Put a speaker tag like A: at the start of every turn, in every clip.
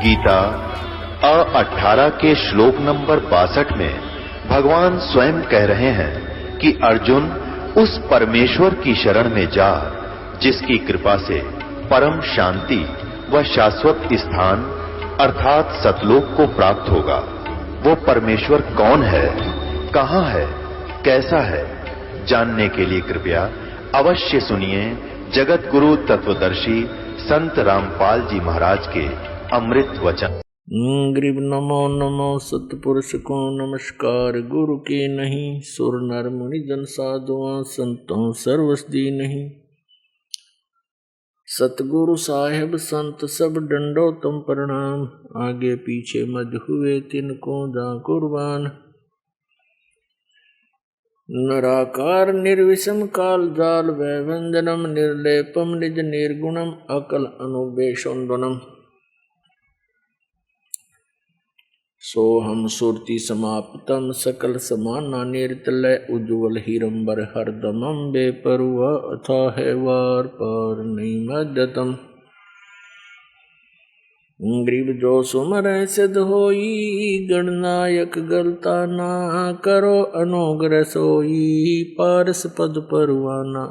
A: गीता 18 के श्लोक नंबर 62 में भगवान स्वयं कह रहे हैं कि अर्जुन उस परमेश्वर की शरण में जा जिसकी कृपा से परम शांति व शाश्वत स्थान अर्थात सतलोक को प्राप्त होगा। वो परमेश्वर कौन है, कहां है, कैसा है, जानने के लिए कृपया अवश्य सुनिए जगत गुरु तत्वदर्शी संत रामपाल जी महाराज के अमृत वचन।
B: ग्रीब नमो नमो सतपुरुष को नमस्कार। गुरु के नहीं सुर नर मुनि जन साधुआ संतों सर्वसदी नहीं। सतगुरु साहेब संत सब डंडो तुम प्रणाम। आगे पीछे मज हुए तिनको जा कुर्बान। नराकार निर्विषम काल जाल वैवंजनम निर्लेपम निज निर्गुणम अकल अनुबेशोन्दनम। सोहम सुरति समाप्तम सकल समाना निर्तलय उज्ज्वल हिरंबर हरदमम बेपरुआ अथा है वार पार नहीं मध्यतम। ग्रीब जो सुमर सिद्ध होई गणनायक गलता ना करो अनुग्रह सोई पारस पद परवाना।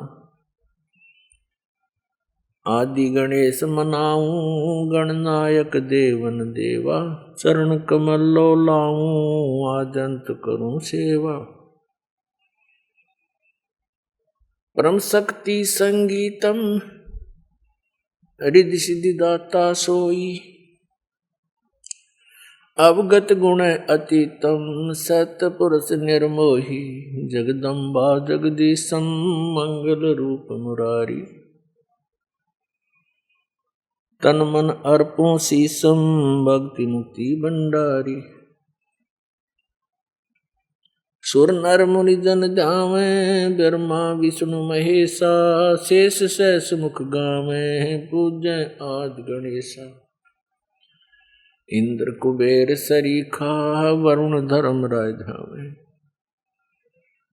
B: आदि गणेश मनाऊं गणनायक देवन देवा चरण कमल लो लाऊं आजंत करूं सेवा। परम शक्ति संगीतम रिद्धि सिद्धि दाता सोई अवगत गुण अतीतम सतपुरुष निर्मोही। जगदम्बा जगदीशम मंगल रूप मुरारी। तन मन अर्पों शीसम भक्ति मुक्ति भंडारी। सुर नर मुनि जन ध्यावे ब्रह्मा विष्णु महेशा। शेष सहस मुख गावे पूजय आदि गणेशा। इंद्र कुबेर सरीखा वरुण धर्म राय धावे।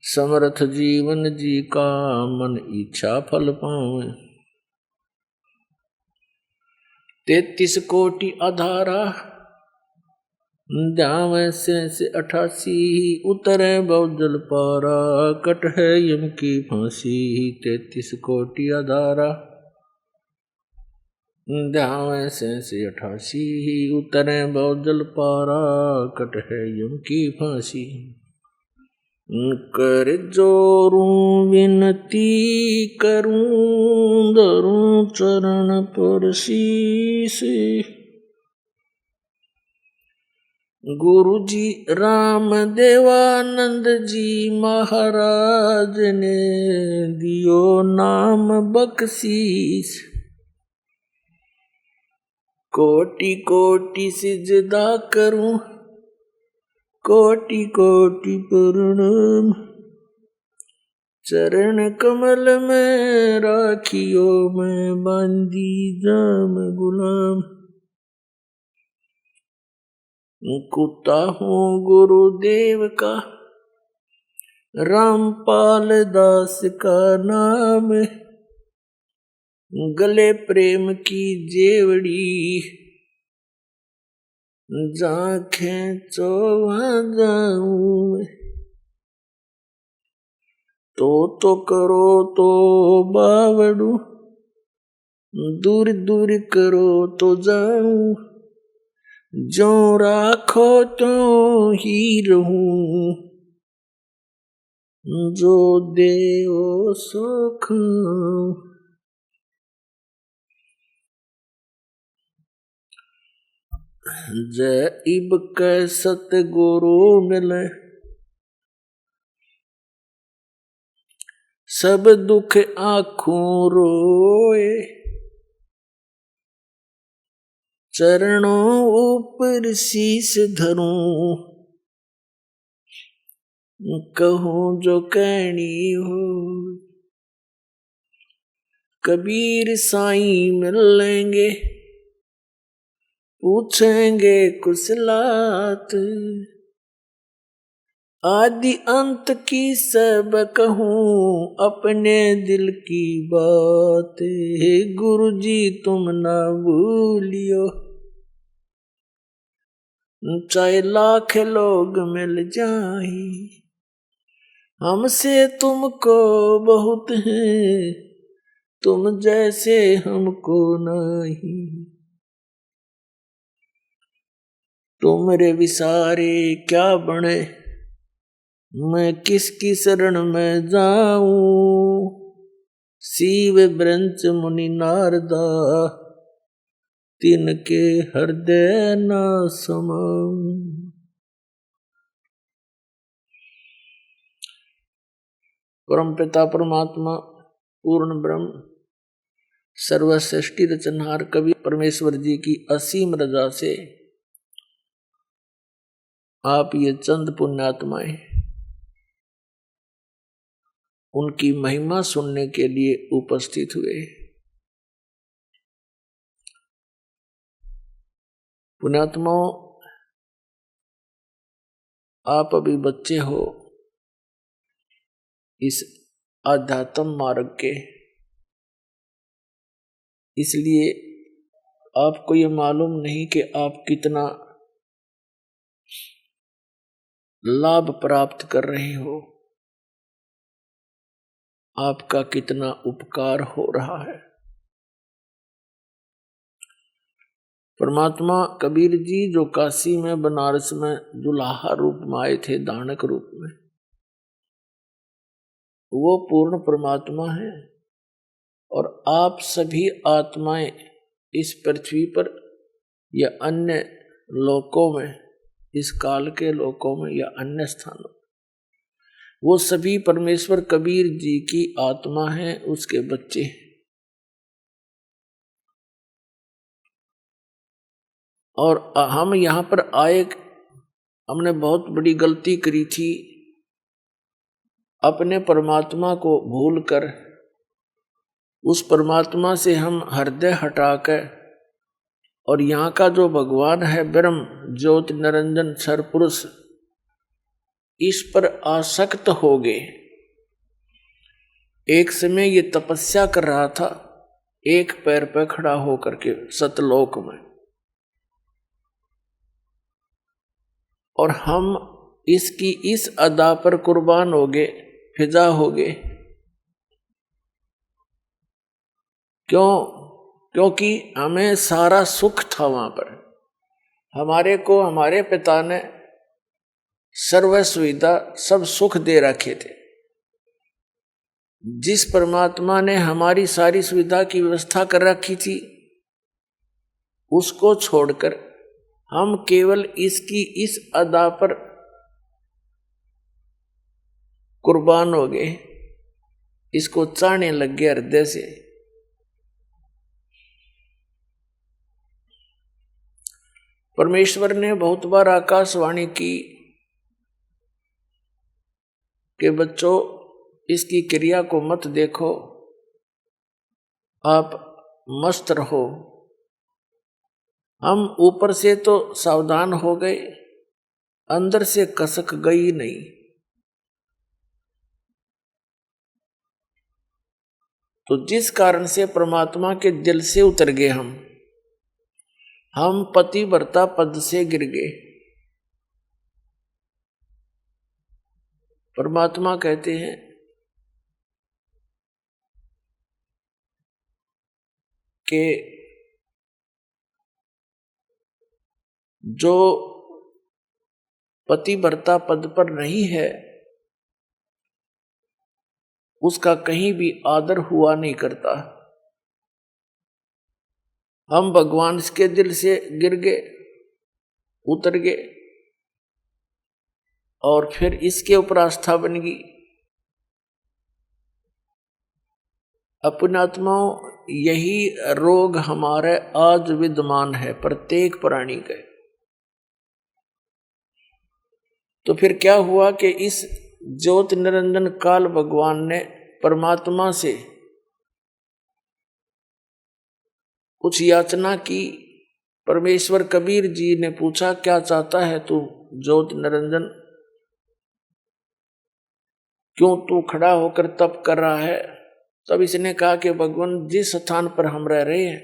B: समर्थ जीवन जी का मन इच्छा फल पावे। 33 कोटि अधारा ध्यावे से 88 उतरे बहुजल पारा। कट है यम की फांसी 33 कोटि अधारा ध्यावे से 88 उतरे बहुजल पारा। कट है यम की फांसी। कर जोरूं विनती करूं धरूं चरण पर शीस। गुरु जी राम देवानंद जी महाराज ने दियो नाम बख्शीस। कोटि कोटि सिजदा करूं कोटि कोटि प्रणाम। चरण कमल में राखियो मैं बांधी जाम गुलाम। कुत्ता हूँ गुरुदेव का रामपाल दास का नाम। गले प्रेम की जेवड़ी जाखें चोवा जाऊं। तो करो तो बावड़ू दूर दूर करो तो जाऊं। जो राखो तो ही रहूं जो देओ सो खाऊं। जय इब कै सतगुरु मिले सब दुख आँखों रोए। चरणों ऊपर शीस धरूं कहूं जो कहनी हो। कबीर साईं मिलेंगे पूछेंगे कुशलात। आदि अंत की सब कहूं अपने दिल की बात। हे गुरु जी तुम ना भूलियो चाहे लाख लोग मिल जाए, हमसे तुमको बहुत है, तुम जैसे हमको नहीं। तुमरे विसारे क्या बने, मैं किसकी शरण में जाऊं। शिव ब्रंच मुनि नारदा, तिनके हृदय न समाऊं। परम पिता परमात्मा पूर्ण ब्रह्म सर्वश्रेष्ठी रचनहार कवि परमेश्वर जी की असीम रजा से आप ये चंद पुण्यात्माएं उनकी महिमा सुनने के लिए उपस्थित हुए। पुण्यात्माओं, आप अभी बच्चे हो इस आध्यात्म मार्ग के, इसलिए आपको ये मालूम नहीं कि आप कितना लाभ प्राप्त कर रहे हो, आपका कितना उपकार हो रहा है। परमात्मा कबीर जी जो काशी में बनारस में दुल्हा रूप में आए थे, दानक रूप में, वो पूर्ण परमात्मा है। और आप सभी आत्माएं इस पृथ्वी पर या अन्य लोकों में, इस काल के लोकों में या अन्य स्थानों, वो सभी परमेश्वर कबीर जी की आत्मा है, उसके बच्चे हैं। और हम यहाँ पर आए, हमने बहुत बड़ी गलती करी थी, अपने परमात्मा को भूलकर उस परमात्मा से हम हृदय हटाकर और यहाँ का जो भगवान है ब्रह्म ज्योति निरंजन सरपुरुष, इस पर आसक्त हो गए। एक समय ये तपस्या कर रहा था, एक पैर पर खड़ा होकर के सतलोक में, और हम इसकी इस अदा पर कुर्बान हो गए, फिदा हो गए। क्योंकि हमें सारा सुख था वहां पर, हमारे को हमारे पिता ने सर्व सुविधा सब सुख दे रखे थे। जिस परमात्मा ने हमारी सारी सुविधा की व्यवस्था कर रखी थी, उसको छोड़कर हम केवल इसकी इस अदा पर कुर्बान हो गए, इसको चाहने लग गए हृदय से। परमेश्वर ने बहुत बार आकाशवाणी की कि बच्चों, इसकी क्रिया को मत देखो, आप मस्त रहो। हम ऊपर से तो सावधान हो गए, अंदर से कसक गई नहीं। तो जिस कारण से परमात्मा के दिल से उतर गए हम पतिव्रता पद से गिर गए। परमात्मा कहते हैं कि जो पतिव्रता पद पर नहीं है, उसका कहीं भी आदर हुआ नहीं करता। हम भगवान के दिल से गिर गए, उतर गए, और फिर इसके ऊपर आस्था बन गई। अपने आत्माओं, यही रोग हमारे आज विद्यमान है प्रत्येक प्राणी के। तो फिर क्या हुआ कि इस ज्योति निरंजन काल भगवान ने परमात्मा से कुछ याचना की। परमेश्वर कबीर जी ने पूछा, क्या चाहता है तू ज्योति निरंजन? क्यों तू खड़ा होकर तप कर रहा है? तब इसने कहा कि भगवान, जिस स्थान पर हम रह रहे हैं,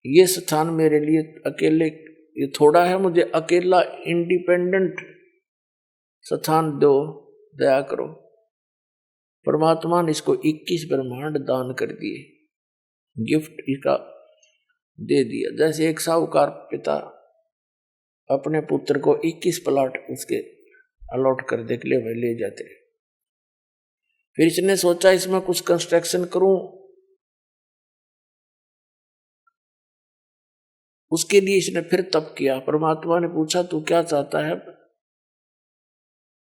B: ये स्थान मेरे लिए अकेले ये थोड़ा है, मुझे अकेला इंडिपेंडेंट स्थान दो, दया करो। परमात्मा ने इसको 21 ब्रह्मांड दान कर दिए, गिफ्ट इसका दे दिया। जैसे एक साहूकार पिता अपने पुत्र को 21 प्लाट उसके अलॉट कर दे के लिए वह ले जाते। फिर इसने सोचा इसमें कुछ कंस्ट्रक्शन करूं, उसके लिए इसने फिर तप किया। परमात्मा ने पूछा तू क्या चाहता है?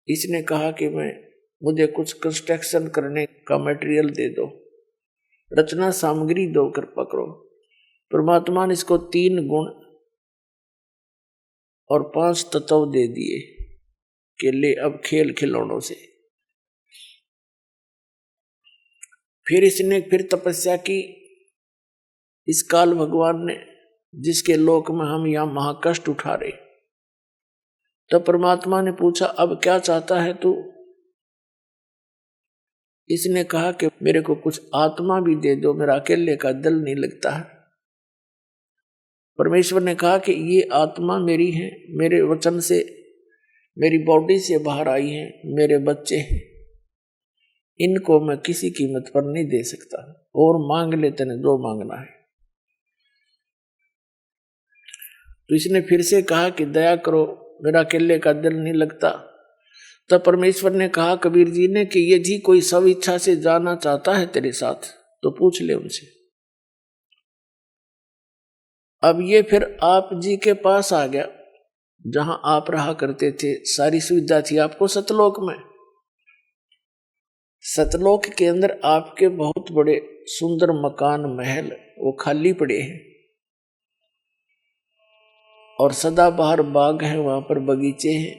B: इसने कहा कि मुझे कुछ कंस्ट्रक्शन करने का मटेरियल दे दो, रचना सामग्री दो, कृपा करो। परमात्मा ने इसको 3 गुण और 5 तत्व दे दिए कि ले अब खेल खिलौनों से। फिर इसने फिर तपस्या की। इस काल भगवान ने जिसके लोक में हम यहां महाकष्ट उठा रहे, तो परमात्मा ने पूछा अब क्या चाहता है तू? इसने कहा कि मेरे को कुछ आत्मा भी दे दो, मेरा अकेले का दिल नहीं लगता है। परमेश्वर ने कहा कि ये आत्मा मेरी है, मेरे वचन से मेरी बॉडी से बाहर आई है, मेरे बच्चे हैं, इनको मैं किसी कीमत पर नहीं दे सकता। और मांग ले तेने जो मांगना है। तो इसने फिर से कहा कि दया करो, मेरा अकेले का दिल नहीं लगता। तब परमेश्वर ने कहा कबीर जी ने कि ये जी कोई सब इच्छा से जाना चाहता है तेरे साथ तो पूछ ले उनसे। अब ये फिर आप जी के पास आ गया, जहां आप रहा करते थे, सारी सुविधा थी आपको सतलोक में। सतलोक के अंदर आपके बहुत बड़े सुंदर मकान महल वो खाली पड़े हैं, और सदाबहार बाग है, वहां पर बगीचे हैं,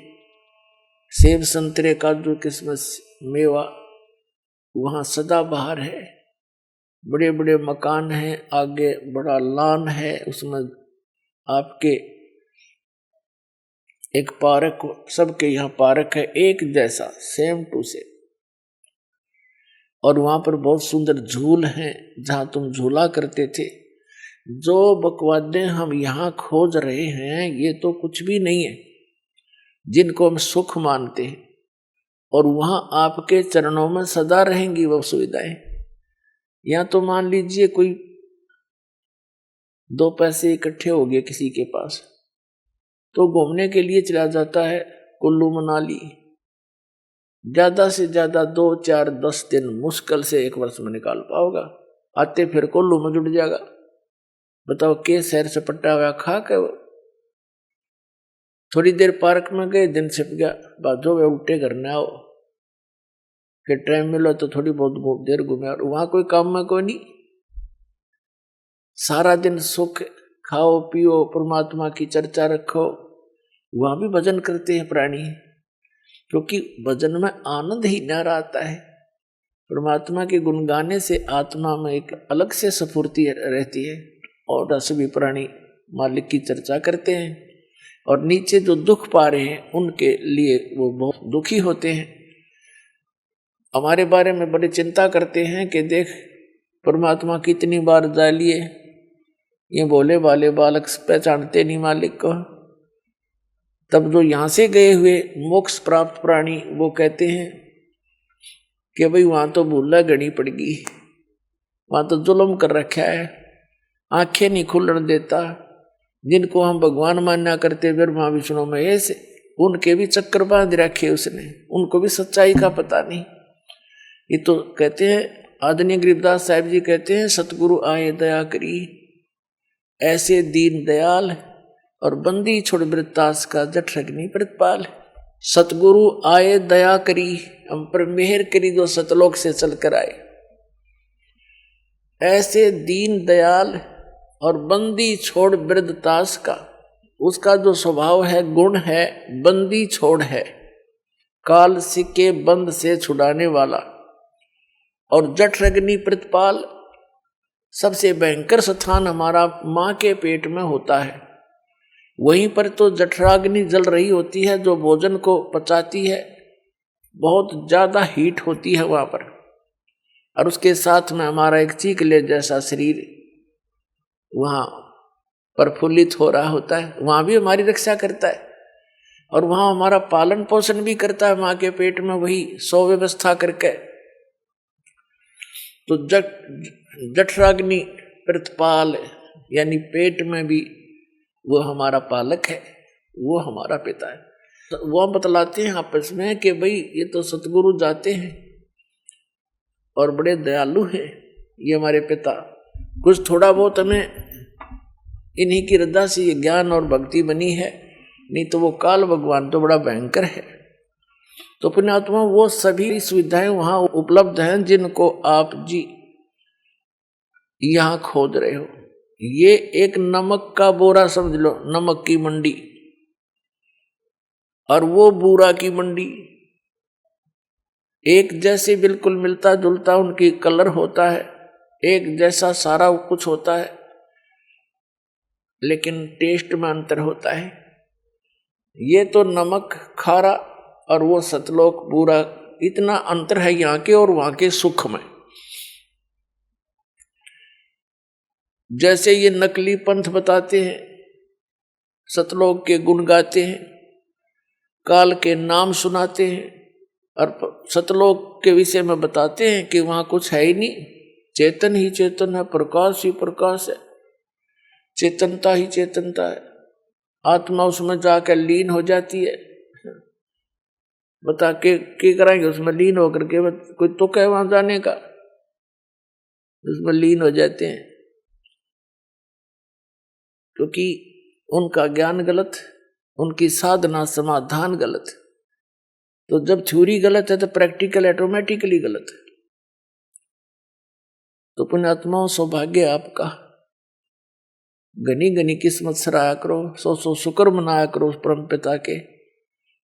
B: सेब संतरे काजू किस्मस मेवा वहां सदाबहार है, बड़े बड़े मकान हैं, आगे बड़ा लॉन है, उसमें आपके एक पार्क, सबके यहाँ पार्क है एक जैसा, सेम टू सेम। और वहां पर बहुत सुंदर झूल हैं जहां तुम झूला करते थे। जो बकवादे हम यहाँ खोज रहे हैं ये तो कुछ भी नहीं है, जिनको हम सुख मानते हैं, और वहां आपके चरणों में सदा रहेंगी वो सुविधाएं। या तो मान लीजिए कोई 2 पैसे इकट्ठे हो गए किसी के पास, तो घूमने के लिए चला जाता है कुल्लू मनाली, ज्यादा से ज्यादा 2, 4, 10 दिन मुश्किल से 1 वर्ष में निकाल पाओगा, आते फिर कुल्लू में जुट जाएगा। बताओ के सैर सपट्टा हुआ खा के थोड़ी देर पार्क में गए, दिन छिप गया, बाजो वे उल्टे करने आओ, फिर टाइम मिलो तो थोड़ी बहुत देर घूमे, और वहां कोई काम में कोई नहीं, सारा दिन सुख खाओ पियो, परमात्मा की चर्चा रखो। वहां भी भजन करते हैं प्राणी, क्योंकि भजन में आनंद ही न आता है। परमात्मा के गुण गाने से आत्मा में एक अलग से स्फूर्ति रहती है, और सभी प्राणी मालिक की चर्चा करते हैं, और नीचे जो दुख पा रहे हैं उनके लिए वो बहुत दुखी होते हैं, हमारे बारे में बड़ी चिंता करते हैं कि देख परमात्मा कितनी बार जा लिए, ये भोले भाले बालक पहचानते नहीं मालिक को। तब जो यहाँ से गए हुए मोक्ष प्राप्त प्राणी वो कहते हैं कि भाई वहां तो भूला घड़ी पड़ गई, वहां तो जुल्म कर रखा है, आंखें नहीं खुलने देता। जिनको हम भगवान मान्या करते ब्रह्मा विष्णु महेश, उनके भी चक्कर बांध रखे उसने, उनको भी सच्चाई का पता नहीं। ये तो कहते हैं आदरणीय गरीबदास साहिब जी कहते हैं सतगुरु आए दया करी, ऐसे दीन दयाल और बंदी छोड़ वृत्तास का जठ अग्नि प्रतिपाल। सतगुरु आए दया करी, हम पर मेहर करी जो सतलोक से चलकर आए। ऐसे दीन दयाल और बंदी छोड़ वृद्धतास का, उसका जो स्वभाव है गुण है बंदी छोड़ है, काल सिक्के बंद से छुड़ाने वाला, और जठ अग्नि प्रतिपाल सबसे भयंकर स्थान हमारा माँ के पेट में होता है। वहीं पर तो जठराग्नि जल रही होती है जो भोजन को पचाती है, बहुत ज्यादा हीट होती है वहां पर, और उसके साथ में हमारा एक चीकले जैसा शरीर वहां प्रफुल्लित हो रहा होता है, वहां भी हमारी रक्षा करता है और वहां हमारा पालन पोषण भी करता है माँ के पेट में, वही सुव्यवस्था करके। तो जठराग्नि प्रतिपाल यानी पेट में भी वो हमारा पालक है, वो हमारा पिता है। तो वो बतलाते हैं आपस में कि भाई ये तो सतगुरु जाते हैं और बड़े दयालु हैं ये हमारे पिता, कुछ थोड़ा बहुत हमें इन्हीं की रद्दा से ये ज्ञान और भक्ति बनी है, नहीं तो वो काल भगवान तो बड़ा भयंकर है। तो पुण्यात्मा वो सभी सुविधाएं वहां उपलब्ध हैं जिनको आप जी यहां खोद रहे हो। ये एक नमक का बोरा समझ लो, नमक की मंडी, और वो बूरा की मंडी एक जैसे बिल्कुल मिलता जुलता उनकी कलर होता है, एक जैसा सारा कुछ होता है, लेकिन टेस्ट में अंतर होता है। ये तो नमक खारा और वो सतलोक बूरा, इतना अंतर है यहाँ के और वहां के सुख में। जैसे ये नकली पंथ बताते हैं, सतलोक के गुण गाते हैं, काल के नाम सुनाते हैं और सतलोक के विषय में बताते हैं कि वहां कुछ है ही नहीं, चेतन ही चेतन है, प्रकाश ही प्रकाश है, चेतनता ही चेतनता है, आत्मा उसमें जाकर लीन हो जाती है। बता के कराएंगे उसमें लीन होकर के, कोई तो कहे वहां जाने का, उसमें लीन हो जाते हैं क्योंकि उनका ज्ञान गलत, उनकी साधना समाधान गलत। तो जब थ्योरी गलत है तो प्रैक्टिकल ऑटोमेटिकली गलत है। तो पुण्यात्माओं सौभाग्य आपका, घनी घनी किस्मत सराया करो, सौ शुक्र मनाया करो उस परम पिता के,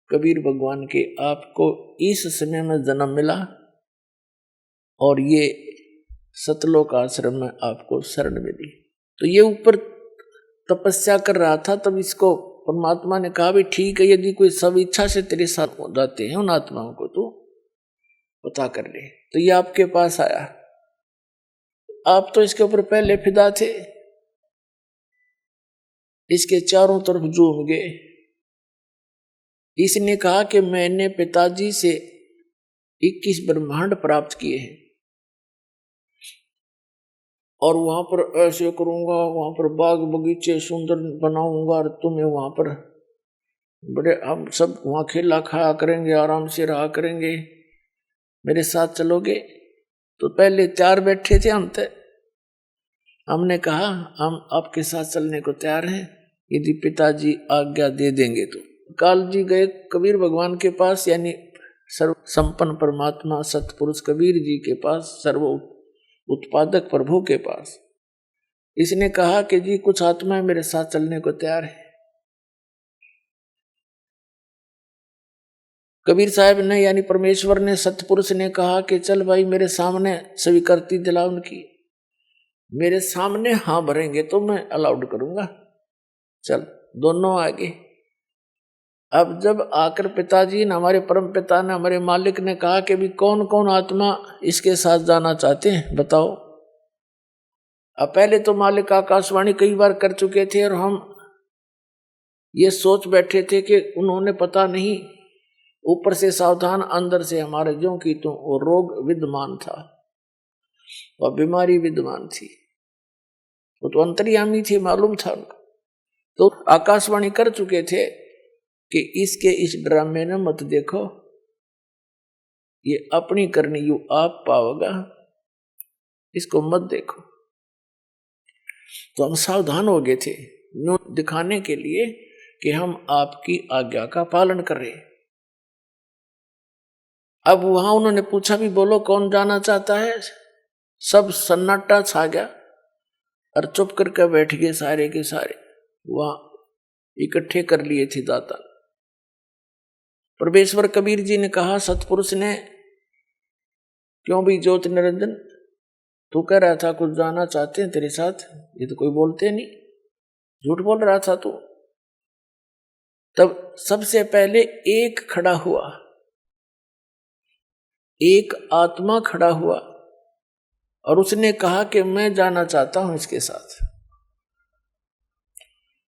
B: कबीर भगवान के, आपको इस समय में जन्म मिला और ये सतलोक आश्रम में आपको शरण मिली। तो ये ऊपर तपस्या कर रहा था, तब इसको परमात्मा ने कहा भी ठीक है, यदि कोई सब इच्छा से तेरे साथ हो जाते हैं उन आत्माओं को तो पता कर ले। तो ये आपके पास आया, आप तो इसके ऊपर पहले फिदा थे, इसके चारों तरफ झूम गए। इसने कहा कि मैंने पिताजी से 21 ब्रह्मांड प्राप्त किए हैं और वहां पर ऐसे करूंगा, वहां पर बाग बगीचे सुंदर बनाऊंगा और तुम्हें वहां पर बड़े, हम सब वहां खेला खाया करेंगे, आराम से रहा करेंगे, मेरे साथ चलोगे। तो पहले 4 बैठे थे हम तक, हमने कहा हम आपके साथ चलने को तैयार हैं यदि पिताजी आज्ञा दे देंगे। तो काल जी गए कबीर भगवान के पास, यानी सर्व संपन्न परमात्मा सतपुरुष कबीर जी के पास, सर्व उत्पादक प्रभु के पास। इसने कहा कि जी कुछ आत्माएं मेरे साथ चलने को तैयार है। कबीर साहब ने यानी परमेश्वर ने, सतपुरुष ने कहा कि चल भाई मेरे सामने स्वीकृति दिला उनकी, मेरे सामने हाँ भरेंगे तो मैं अलाउड करूंगा, चल दोनों आगे। अब जब आकर पिताजी ने, हमारे परम पिता ने, हमारे मालिक ने कहा कि भी कौन कौन आत्मा इसके साथ जाना चाहते हैं बताओ। अब पहले तो मालिक आकाशवाणी कई बार कर चुके थे और हम ये सोच बैठे थे कि उन्होंने पता नहीं, ऊपर से सावधान अंदर से हमारे ज्यों की तो वो रोग विद्यमान था और बीमारी विद्यमान थी, वो तो अंतर्यामी थी, मालूम था उनको। तो आकाशवाणी कर चुके थे कि इसके इस ड्रामे ने मत देखो, ये अपनी करनी यू आप पाओगा, इसको मत देखो। तो हम सावधान हो गए थे दिखाने के लिए कि हम आपकी आज्ञा का पालन कर रहे। अब वहां उन्होंने पूछा भी बोलो कौन जाना चाहता है, सब सन्नाटा छा गया और चुप करके बैठ गए सारे के सारे, वहां इकट्ठे कर लिए थे दाता। परमेश्वर कबीर जी ने कहा सतपुरुष ने, क्यों भी ज्योति निरंजन तू कह रहा था कुछ जाना चाहते हैं तेरे साथ, ये तो कोई बोलते नहीं, झूठ बोल रहा था तू। तब सबसे पहले एक खड़ा हुआ, एक आत्मा खड़ा हुआ और उसने कहा कि मैं जाना चाहता हूं इसके साथ।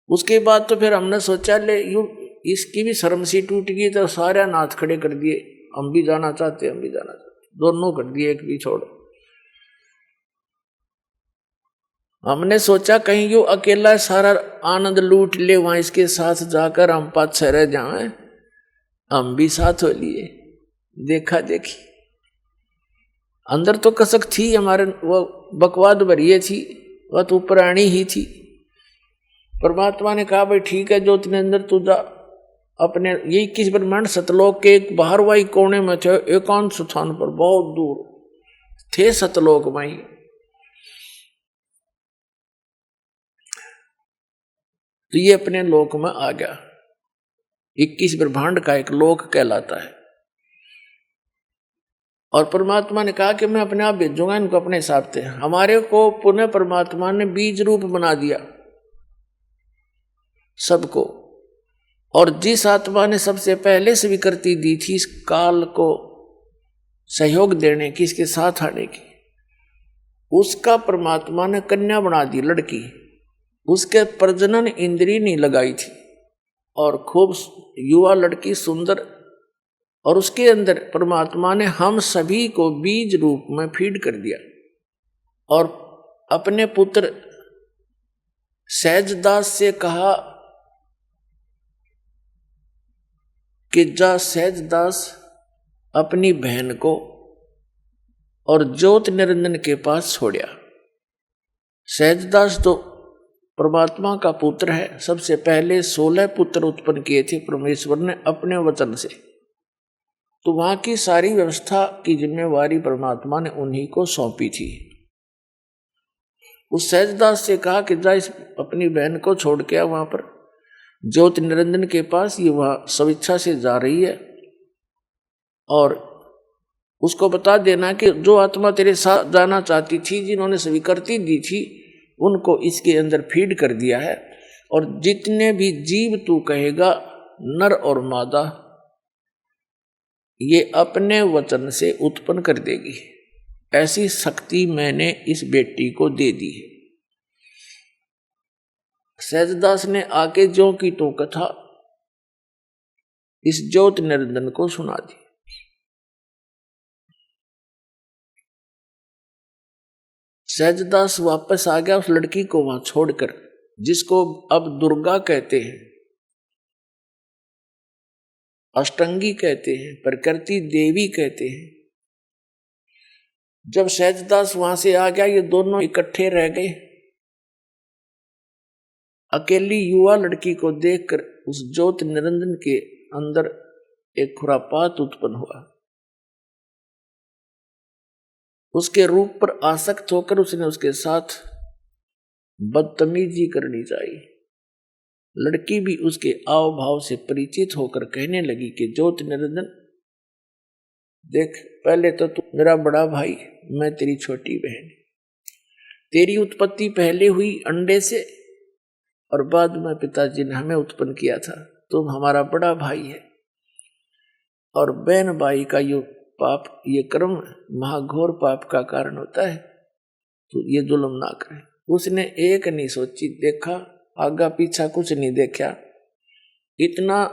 B: उसके बाद तो फिर हमने सोचा ले यू इसकी भी शर्म सी टूट गई, तो सारे नाथ खड़े कर दिए, हम भी जाना चाहते, हम भी जाना चाहते, दोनों कर दिए, एक भी छोड़। हमने सोचा कहीं यू अकेला सारा आनंद लूट ले, वहां इसके साथ जाकर हम पाछे रह जाए, हम भी साथ हो लिए। देखा देखी अंदर तो कसक थी हमारे, वो बकवाद भरिए थी, वह तो पुरानी ही थी। परमात्मा ने कहा भाई ठीक है, जो तेरे अंदर तू जा अपने, यही किस ब्रह्मांड सतलोक के एक बाहर वाई कोने में थे, एकांत स्थान पर बहुत दूर थे सतलोक माई। तो ये अपने लोक में आ गया, 21 ब्रह्मांड का एक लोक कहलाता है। और परमात्मा ने कहा कि मैं अपने आप भेजूंगा इनको अपने हिसाब से। हमारे को पुनः परमात्मा ने बीज रूप बना दिया सबको, और जिस आत्मा ने सबसे पहले स्वीकृति दी थी इस काल को सहयोग देने की, इसके साथ आने की, उसका परमात्मा ने कन्या बना दी, लड़की। उसके प्रजनन इंद्री नहीं लगाई थी, और खूब युवा लड़की सुंदर, और उसके अंदर परमात्मा ने हम सभी को बीज रूप में फीड कर दिया। और अपने पुत्र सहजदास से कहा कि जा सहजदास अपनी बहन को और ज्योत निरंजन के पास छोड़िया। सहजदास तो परमात्मा का पुत्र है, सबसे पहले 16 पुत्र उत्पन्न किए थे परमेश्वर ने अपने वचन से, तो वहां की सारी व्यवस्था की जिम्मेवारी परमात्मा ने उन्हीं को सौंपी थी। उस सहजदास से कहा कि जा इस अपनी बहन को छोड़ के वहां पर ज्योत निरंजन के पास, ये वहां स्वेच्छा से जा रही है, और उसको बता देना कि जो आत्मा तेरे साथ जाना चाहती थी, जिन्होंने स्वीकृति दी थी, उनको इसके अंदर फीड कर दिया है, और जितने भी जीव तू कहेगा नर और मादा, ये अपने वचन से उत्पन्न कर देगी। ऐसी शक्ति मैंने इस बेटी को दे दी है। सहजदास ने आके ज्यों की तो कथा इस ज्योत निरंजन को सुना दी। सहजदास वापस आ गया उस लड़की को वहां छोड़कर, जिसको अब दुर्गा कहते हैं, अष्टंगी कहते हैं, प्रकृति देवी कहते हैं। जब सहजदास वहां से आ गया, ये दोनों इकट्ठे रह गए। अकेली युवा लड़की को देखकर उस ज्योत निरंजन के अंदर एक खुरापात उत्पन्न हुआ। उसके रूप पर आसक्त होकर उसने उसके साथ बदतमीजी करनी चाहिए। लड़की भी उसके आव भाव से परिचित होकर कहने लगी कि ज्योत निरंजन देख, पहले तो तू मेरा बड़ा भाई, मैं तेरी छोटी बहन। तेरी उत्पत्ति पहले हुई अंडे से, और बाद में पिताजी ने हमें उत्पन्न किया था। तुम हमारा बड़ा भाई है, और बहन भाई का यो पाप, ये कर्म महाघोर पाप का कारण होता है, तो ये जुल्म ना करें। उसने एक नहीं सोची, देखा आगा पीछा कुछ नहीं देखा, इतना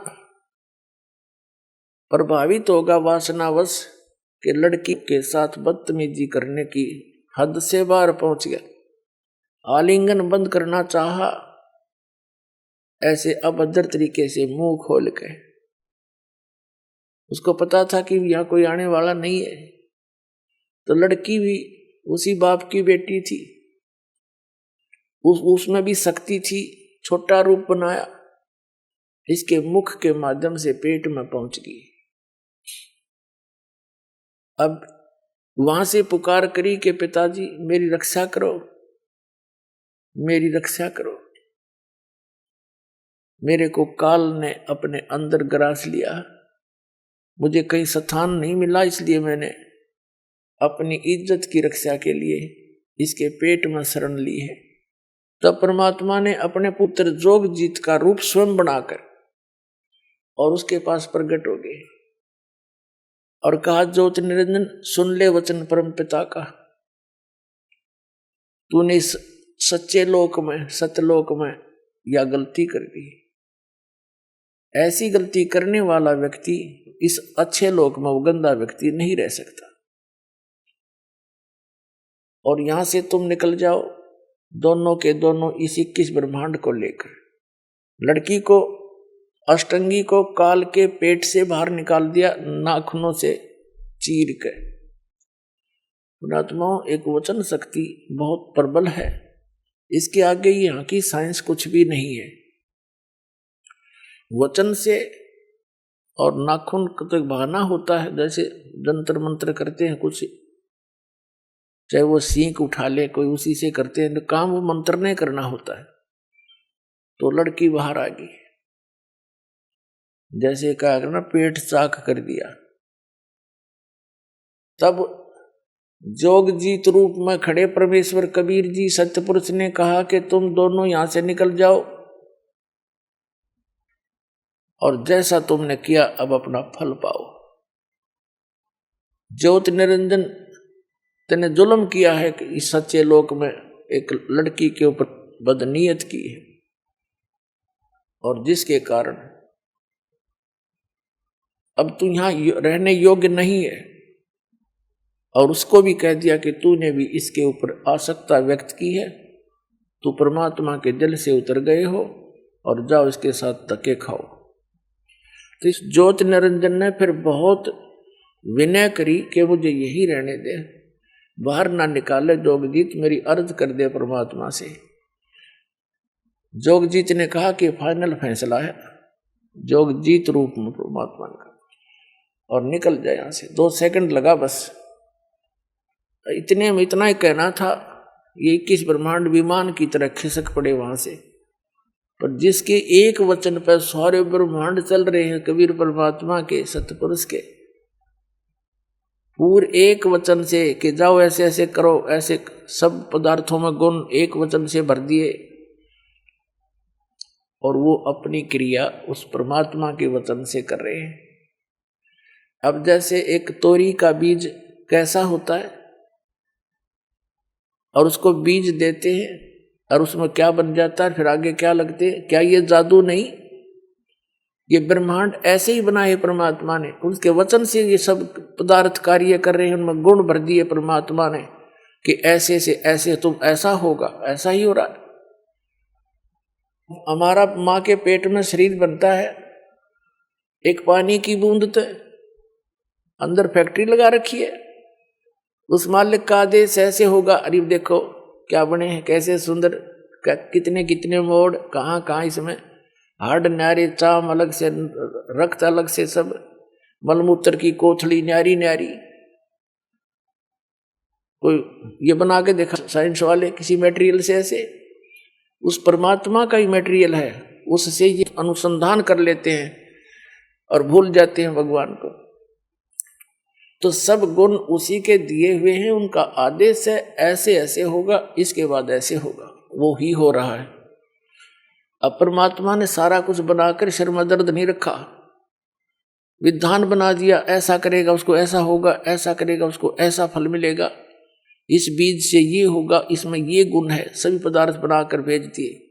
B: प्रभावित होगा वासनावश कि लड़की के साथ बदतमीजी करने की हद से बाहर पहुंच गया। आलिंगन बंद करना चाहा, ऐसे अभद्र तरीके से मुंह खोल के। उसको पता था कि यहां कोई आने वाला नहीं है, तो लड़की भी उसी बाप की बेटी थी, उसमें भी शक्ति थी। छोटा रूप बनाया, इसके मुख के माध्यम से पेट में पहुंच गई। अब वहां से पुकार करी कि पिताजी मेरी रक्षा करो, मेरी रक्षा करो। मेरे को काल ने अपने अंदर ग्रास लिया, मुझे कहीं स्थान नहीं मिला, इसलिए मैंने अपनी इज्जत की रक्षा के लिए इसके पेट में शरण ली है। तब परमात्मा ने अपने पुत्र जोगजीत का रूप स्वयं बनाकर और उसके पास प्रकट हो गए और कहा, ज्योत निरंजन सुन ले वचन परम पिता का। तूने इस सच्चे लोक में, सतलोक में या गलती कर दी, ऐसी गलती करने वाला व्यक्ति इस अच्छे लोक में वो गंदा व्यक्ति नहीं रह सकता। और यहां से तुम निकल जाओ दोनों के दोनों इस 21 ब्रह्मांड को लेकर। लड़की को, अष्टंगी को काल के पेट से बाहर निकाल दिया नाखूनों से चीर कर। पुणात्माओं, एक वचन शक्ति बहुत प्रबल है, इसके आगे यहाँ की साइंस कुछ भी नहीं है। वचन से और नाखून का तो एक बहाना होता है, जैसे जंतर मंत्र करते हैं कुछ, चाहे वो सींक उठा ले कोई, उसी से करते हैं, काम वो मंत्र नहीं करना होता है। तो लड़की बाहर आ गई, जैसे कहा ना पेट चाक कर दिया। तब जोगजीत रूप में खड़े परमेश्वर कबीर जी सत्यपुरुष ने कहा कि तुम दोनों यहां से निकल जाओ, और जैसा तुमने किया अब अपना फल पाओ। ज्योति निरंजन तेने जुल्म किया है कि इस सच्चे लोक में एक लड़की के ऊपर बदनीयत की है, और जिसके कारण अब तू यहां रहने योग्य नहीं है। और उसको भी कह दिया कि तूने भी इसके ऊपर आसक्ता व्यक्त की है, तू परमात्मा के जल से उतर गए हो और जाओ इसके साथ धक्के खाओ। तो इस ज्योति निरंजन ने फिर बहुत विनय करी कि मुझे यही रहने दे, बाहर ना निकाले जोगजीत, मेरी अर्ज कर दे परमात्मा से। जोगजीत ने कहा कि फाइनल फैसला है, जोगजीत रूप में परमात्मा का, और निकल जाए यहां से। 2 सेकंड लगा बस, इतने में इतना ही कहना था, ये 21 ब्रह्मांड विमान की तरह खिसक पड़े वहां से। पर जिसके एक वचन पर सारे ब्रह्मांड चल रहे हैं, कबीर परमात्मा के सतपुरुष के पूरे एक वचन से कि जाओ ऐसे ऐसे करो, ऐसे सब पदार्थों में गुण एक वचन से भर दिए, और वो अपनी क्रिया उस परमात्मा के वचन से कर रहे हैं। अब जैसे एक तोरी का बीज कैसा होता है, और उसको बीज देते हैं और उसमें क्या बन जाता है, फिर आगे क्या लगते हैं, क्या ये जादू नहीं? ये ब्रह्मांड ऐसे ही बना है परमात्मा ने, उसके वचन से ये सब पदार्थ कार्य कर रहे हैं, उनमें गुण भर दिए परमात्मा ने कि ऐसे से ऐसे तुम ऐसा होगा, ऐसा ही हो रहा है। हमारा माँ के पेट में शरीर बनता है, एक पानी की बूंद तो अंदर फैक्ट्री लगा रखी है, उस मालिक का आदेश ऐसे होगा। अरे देखो क्या बने हैं, कैसे सुंदर, कितने कितने मोड़, कहाँ कहाँ इसमें हाड न्यारे, चाम अलग से, रक्त अलग से, सब मलमूत्र की कोथड़ी न्यारी न्यारी। कोई ये बना के देखा साइंस वाले किसी मटेरियल से, ऐसे उस परमात्मा का ही मटेरियल है, उससे ये अनुसंधान कर लेते हैं और भूल जाते हैं भगवान को। तो सब गुण उसी के दिए हुए हैं, उनका आदेश है ऐसे ऐसे होगा, इसके बाद ऐसे होगा, वो ही हो रहा है। अब परमात्मा ने सारा कुछ बनाकर सिर में दर्द नहीं रखा, विधान बना दिया, ऐसा करेगा उसको ऐसा होगा, ऐसा करेगा उसको ऐसा फल मिलेगा, इस बीज से ये होगा, इसमें ये गुण है, सभी पदार्थ बनाकर भेज दिए।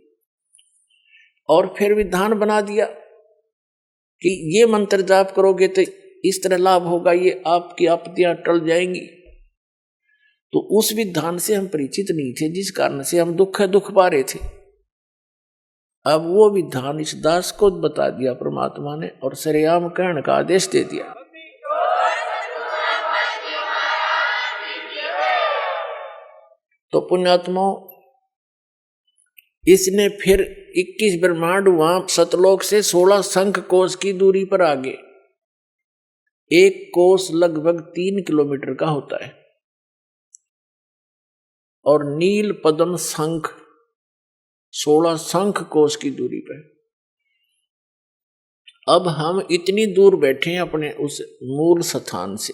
B: और फिर विधान बना दिया कि ये मंत्र जाप करोगे तो इस तरह लाभ होगा, ये आपकी आपत्तियां टल जाएंगी। तो उस विधान से हम परिचित नहीं थे, जिस कारण से हम दुख पा रहे थे। अब वो विधान इस दास को बता दिया परमात्मा ने, और सरेआम कहने का आदेश दे दिया। तो पुण्यात्माओं, इसने फिर 21 ब्रह्मांड वहां सतलोक से 16 शंख कोश की दूरी पर आगे, एक कोस लगभग 3 किलोमीटर का होता है, और नील पद्म शंख 16 शंख कोस की दूरी पर। अब हम इतनी दूर बैठे हैं अपने उस मूल स्थान से,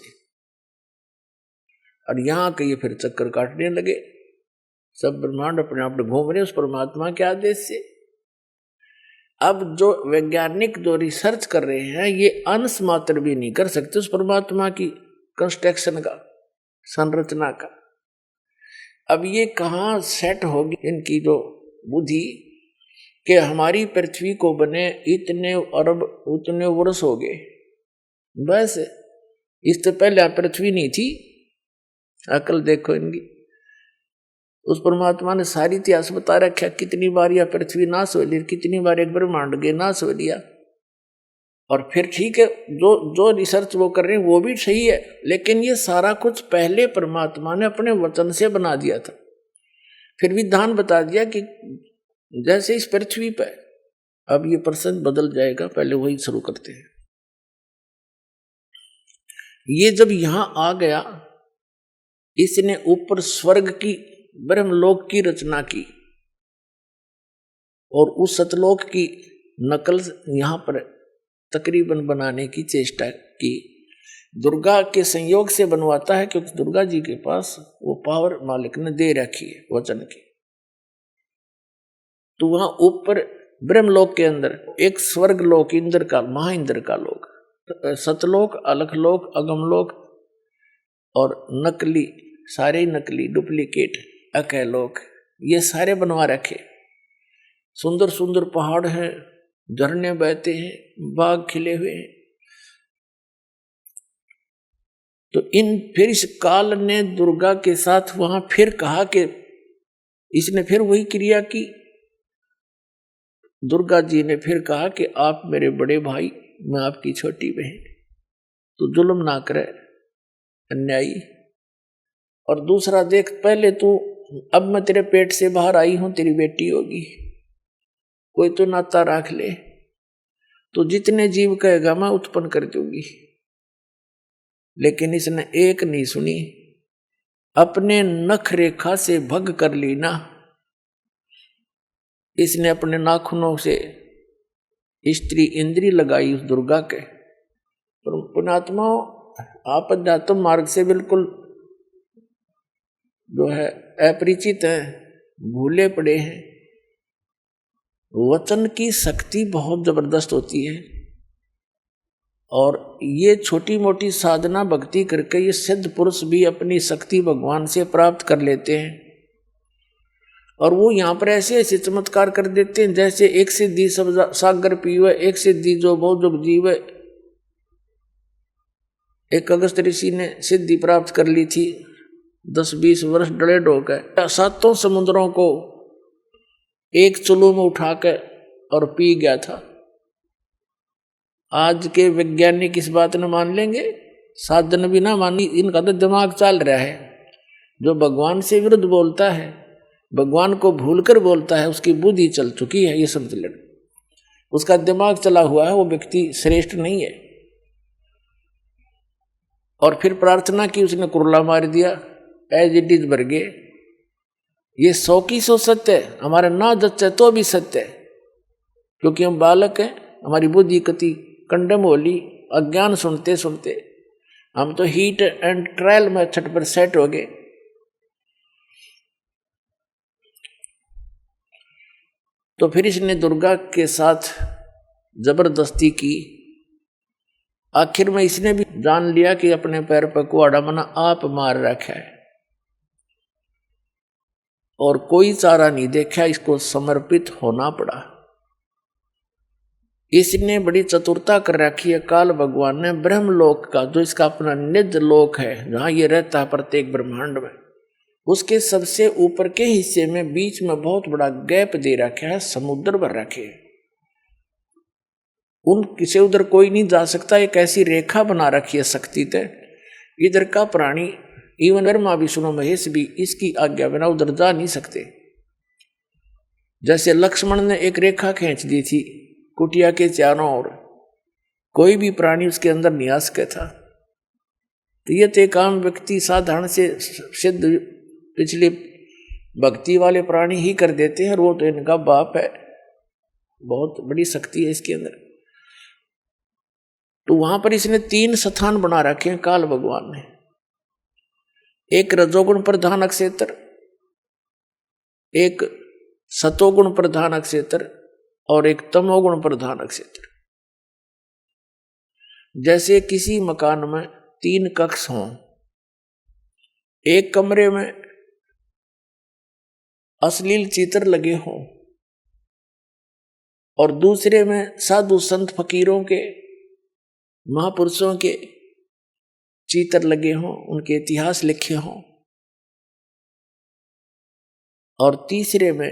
B: और यहां के ये फिर चक्कर काटने लगे, सब ब्रह्मांड अपने आप घूम रहे उस परमात्मा के आदेश से। अब जो वैज्ञानिक जो रिसर्च कर रहे हैं, ये अंश मात्र भी नहीं कर सकते उस परमात्मा की कंस्ट्रक्शन का, संरचना का। अब ये कहाँ सेट होगी इनकी जो बुद्धि कि हमारी पृथ्वी को बने इतने अरब उतने वर्ष हो गए, बस इससे पहले पृथ्वी नहीं थी। अकल देखो इनकी। उस परमात्मा ने सारी इतिहास बता रखा, कितनी बार यह पृथ्वी नाश हो ली, कितनी बार एक ब्रह्मांड के नाश हो लिया। और फिर ठीक है, जो रिसर्च वो कर रहे हैं वो भी सही है, लेकिन ये सारा कुछ पहले परमात्मा ने अपने वचन से बना दिया था। फिर विधान बता दिया कि जैसे इस पृथ्वी पर, अब ये प्रसंग बदल जाएगा, पहले वही शुरू करते हैं। ये जब यहां आ गया, इसने ऊपर स्वर्ग की ब्रह्मलोक की रचना की और उस सतलोक की नकल यहां पर तकरीबन बनाने की चेष्टा की। दुर्गा के संयोग से बनवाता है, क्योंकि दुर्गा जी के पास वो पावर मालिक ने दे रखी है वचन की। तो वहां ऊपर ब्रह्मलोक के अंदर एक स्वर्ग लोक, इंद्र का, महाइंद्र का लोक, सतलोक, अलखलोक, अगमलोक और नकली, सारे नकली डुप्लीकेट अकलोक, ये सारे बनवा रखे। सुंदर सुंदर पहाड़ हैं, झरने बहते हैं, बाग खिले हुए हैं। तो फिर इस काल ने दुर्गा के साथ वहां फिर कहा कि इसने फिर वही क्रिया की। दुर्गा जी ने फिर कहा कि आप मेरे बड़े भाई, मैं आपकी छोटी बहन, तो जुल्म ना करे अन्यायी। और दूसरा देख, पहले तू, अब मैं तेरे पेट से बाहर आई हूं, तेरी बेटी होगी, कोई तो नाता रख ले, तो जितने जीव कहेगा मैं उत्पन्न कर दूंगी। लेकिन इसने एक नहीं सुनी, अपने नख रेखा से भग कर ली ना। इसने अपने नाखूनों से स्त्री इंद्री लगाई उस दुर्गा के। पुण्यात्मा, आप अध्यात्म मार्ग से बिल्कुल जो है अपरिचित है, भूले पड़े हैं। वचन की शक्ति बहुत जबरदस्त होती है, और ये छोटी मोटी साधना भक्ति करके ये सिद्ध पुरुष भी अपनी शक्ति भगवान से प्राप्त कर लेते हैं। और वो यहाँ पर ऐसे ऐसे चमत्कार कर देते हैं, जैसे एक सिद्धि सब सागर पीवे, एक सिद्धि जो बहुत जुग जीवे। एक अगस्त ऋषि ने सिद्धि प्राप्त कर ली थी, 10-20 वर्ष डले ढोकर 7 समुद्रों को एक चुल्लू में उठा कर और पी गया था। आज के वैज्ञानिक इस बात न मान लेंगे, साधन भी ना मानी, इनका तो दिमाग चल रहा है। जो भगवान से विरुद्ध बोलता है, भगवान को भूलकर बोलता है, उसकी बुद्धि चल चुकी है, ये समझ लेना। उसका दिमाग चला हुआ है, वो व्यक्ति श्रेष्ठ नहीं है। और फिर प्रार्थना की, उसने कुरला मार दिया, एज इट इज भर गए। ये 100 की 100 सत्य है, हमारे ना जच्चे तो भी सत्य है, क्योंकि हम बालक हैं, हमारी बुद्धि कति कंडम होली, अज्ञान सुनते सुनते हम तो हीट एंड ट्रायल मेथड पर सेट हो गए। तो फिर इसने दुर्गा के साथ जबरदस्ती की। आखिर में इसने भी जान लिया कि अपने पैर पर कुआड़ा मना आप मार रखा है, और कोई चारा नहीं देखा, इसको समर्पित होना पड़ा। इसने बड़ी चतुरता कर रखी है। काल भगवान ने ब्रह्मलोक का, जो इसका अपना निज लोक है, जहां ये रहता है प्रत्येक ब्रह्मांड में, उसके सबसे ऊपर के हिस्से में बीच में बहुत बड़ा गैप दे रखा है, समुद्र भर रखे। उन किसे उधर कोई नहीं जा सकता, एक ऐसी रेखा बना रखी है शक्ति तय। इधर का प्राणी, इवन ब्रह्मा विष्णु महेश भी इसकी आज्ञा बिना उधर जा नहीं सकते। जैसे लक्ष्मण ने एक रेखा खींच दी थी कुटिया के चारों ओर, कोई भी प्राणी उसके अंदर नहीं आ सका था। तो ये तो एक आम व्यक्ति साधारण से सिद्ध पिछले भक्ति वाले प्राणी ही कर देते हैं, और वो तो इनका बाप है, बहुत बड़ी शक्ति है इसके अंदर। तो वहां पर इसने 3 स्थान बना रखे हैं काल भगवान ने। एक रजोगुण प्रधान अक्षेत्र, एक सतोगुण प्रधान अक्षेत्र, और एक तमोगुण प्रधान अक्षेत्र। जैसे किसी मकान में 3 कक्ष हों, एक कमरे में अश्लील चित्र लगे हों, और दूसरे में साधु संत फकीरों के, महापुरुषों के चित्र लगे हों, उनके इतिहास लिखे हों, और तीसरे में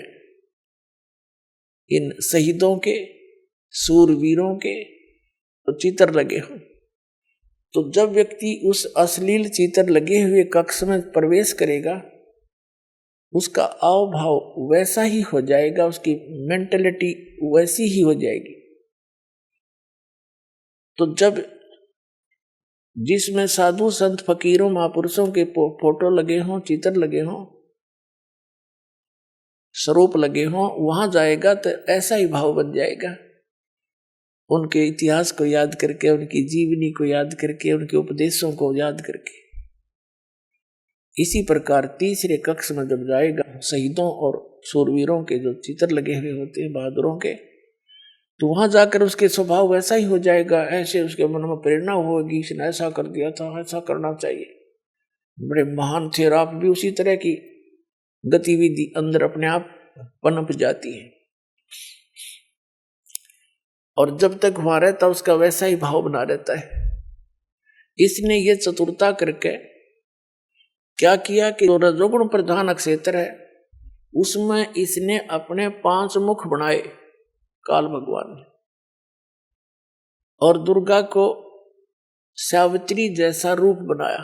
B: इन शहीदों के, सूरवीरों के चित्र लगे हों। तो जब व्यक्ति उस अश्लील चित्र लगे हुए कक्ष में प्रवेश करेगा, उसका आव भाव वैसा ही हो जाएगा, उसकी मेंटलिटी वैसी ही हो जाएगी। तो जब जिसमें साधु संत फकीरों महापुरुषों के फोटो लगे हों, चित्र लगे हों, स्वरूप लगे हों, वहां जाएगा तो ऐसा ही भाव बन जाएगा। उनके इतिहास को याद करके, उनकी जीवनी को याद करके, उनके उपदेशों को याद करके। इसी प्रकार तीसरे कक्ष में जब जाएगा, शहीदों और शूरवीरों के जो चित्र लगे हुए होते हैं, बहादुरों के, तो वहां जाकर उसके स्वभाव वैसा ही हो जाएगा। ऐसे उसके मन में प्रेरणा होगी, इसने ऐसा कर दिया था, ऐसा करना चाहिए, बड़े महान थे। और आप भी उसी तरह की गतिविधि अंदर अपने आप पनप जाती है। और जब तक वहां रहता उसका वैसा ही भाव बना रहता है। इसने ये चतुरता करके क्या किया कि जो रजोगुण प्रधान क्षेत्र है उसमें इसने अपने 5 मुख बनाए काल भगवान ने, और दुर्गा को सावित्री जैसा रूप बनाया।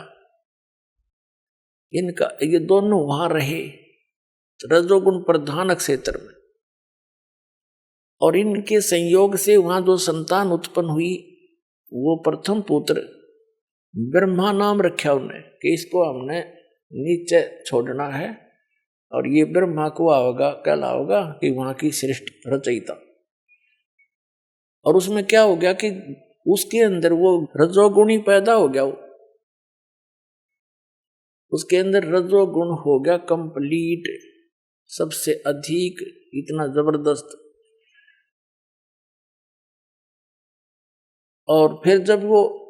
B: इनका ये दोनों वहां रहे रजोगुण प्रधान क्षेत्र में, और इनके संयोग से वहां जो संतान उत्पन्न हुई वो प्रथम पुत्र ब्रह्मा नाम रखा उन्हें कि इसको हमने नीचे छोड़ना है, और ये ब्रह्मा को आओगा कहलाओगा कि वहां की सृष्टि रचयिता। और उसमें क्या हो गया कि उसके अंदर वो रजोगुणी पैदा हो गया, उसके अंदर रजोगुण हो गया कंप्लीट, सबसे अधिक, इतना जबरदस्त। और फिर जब वो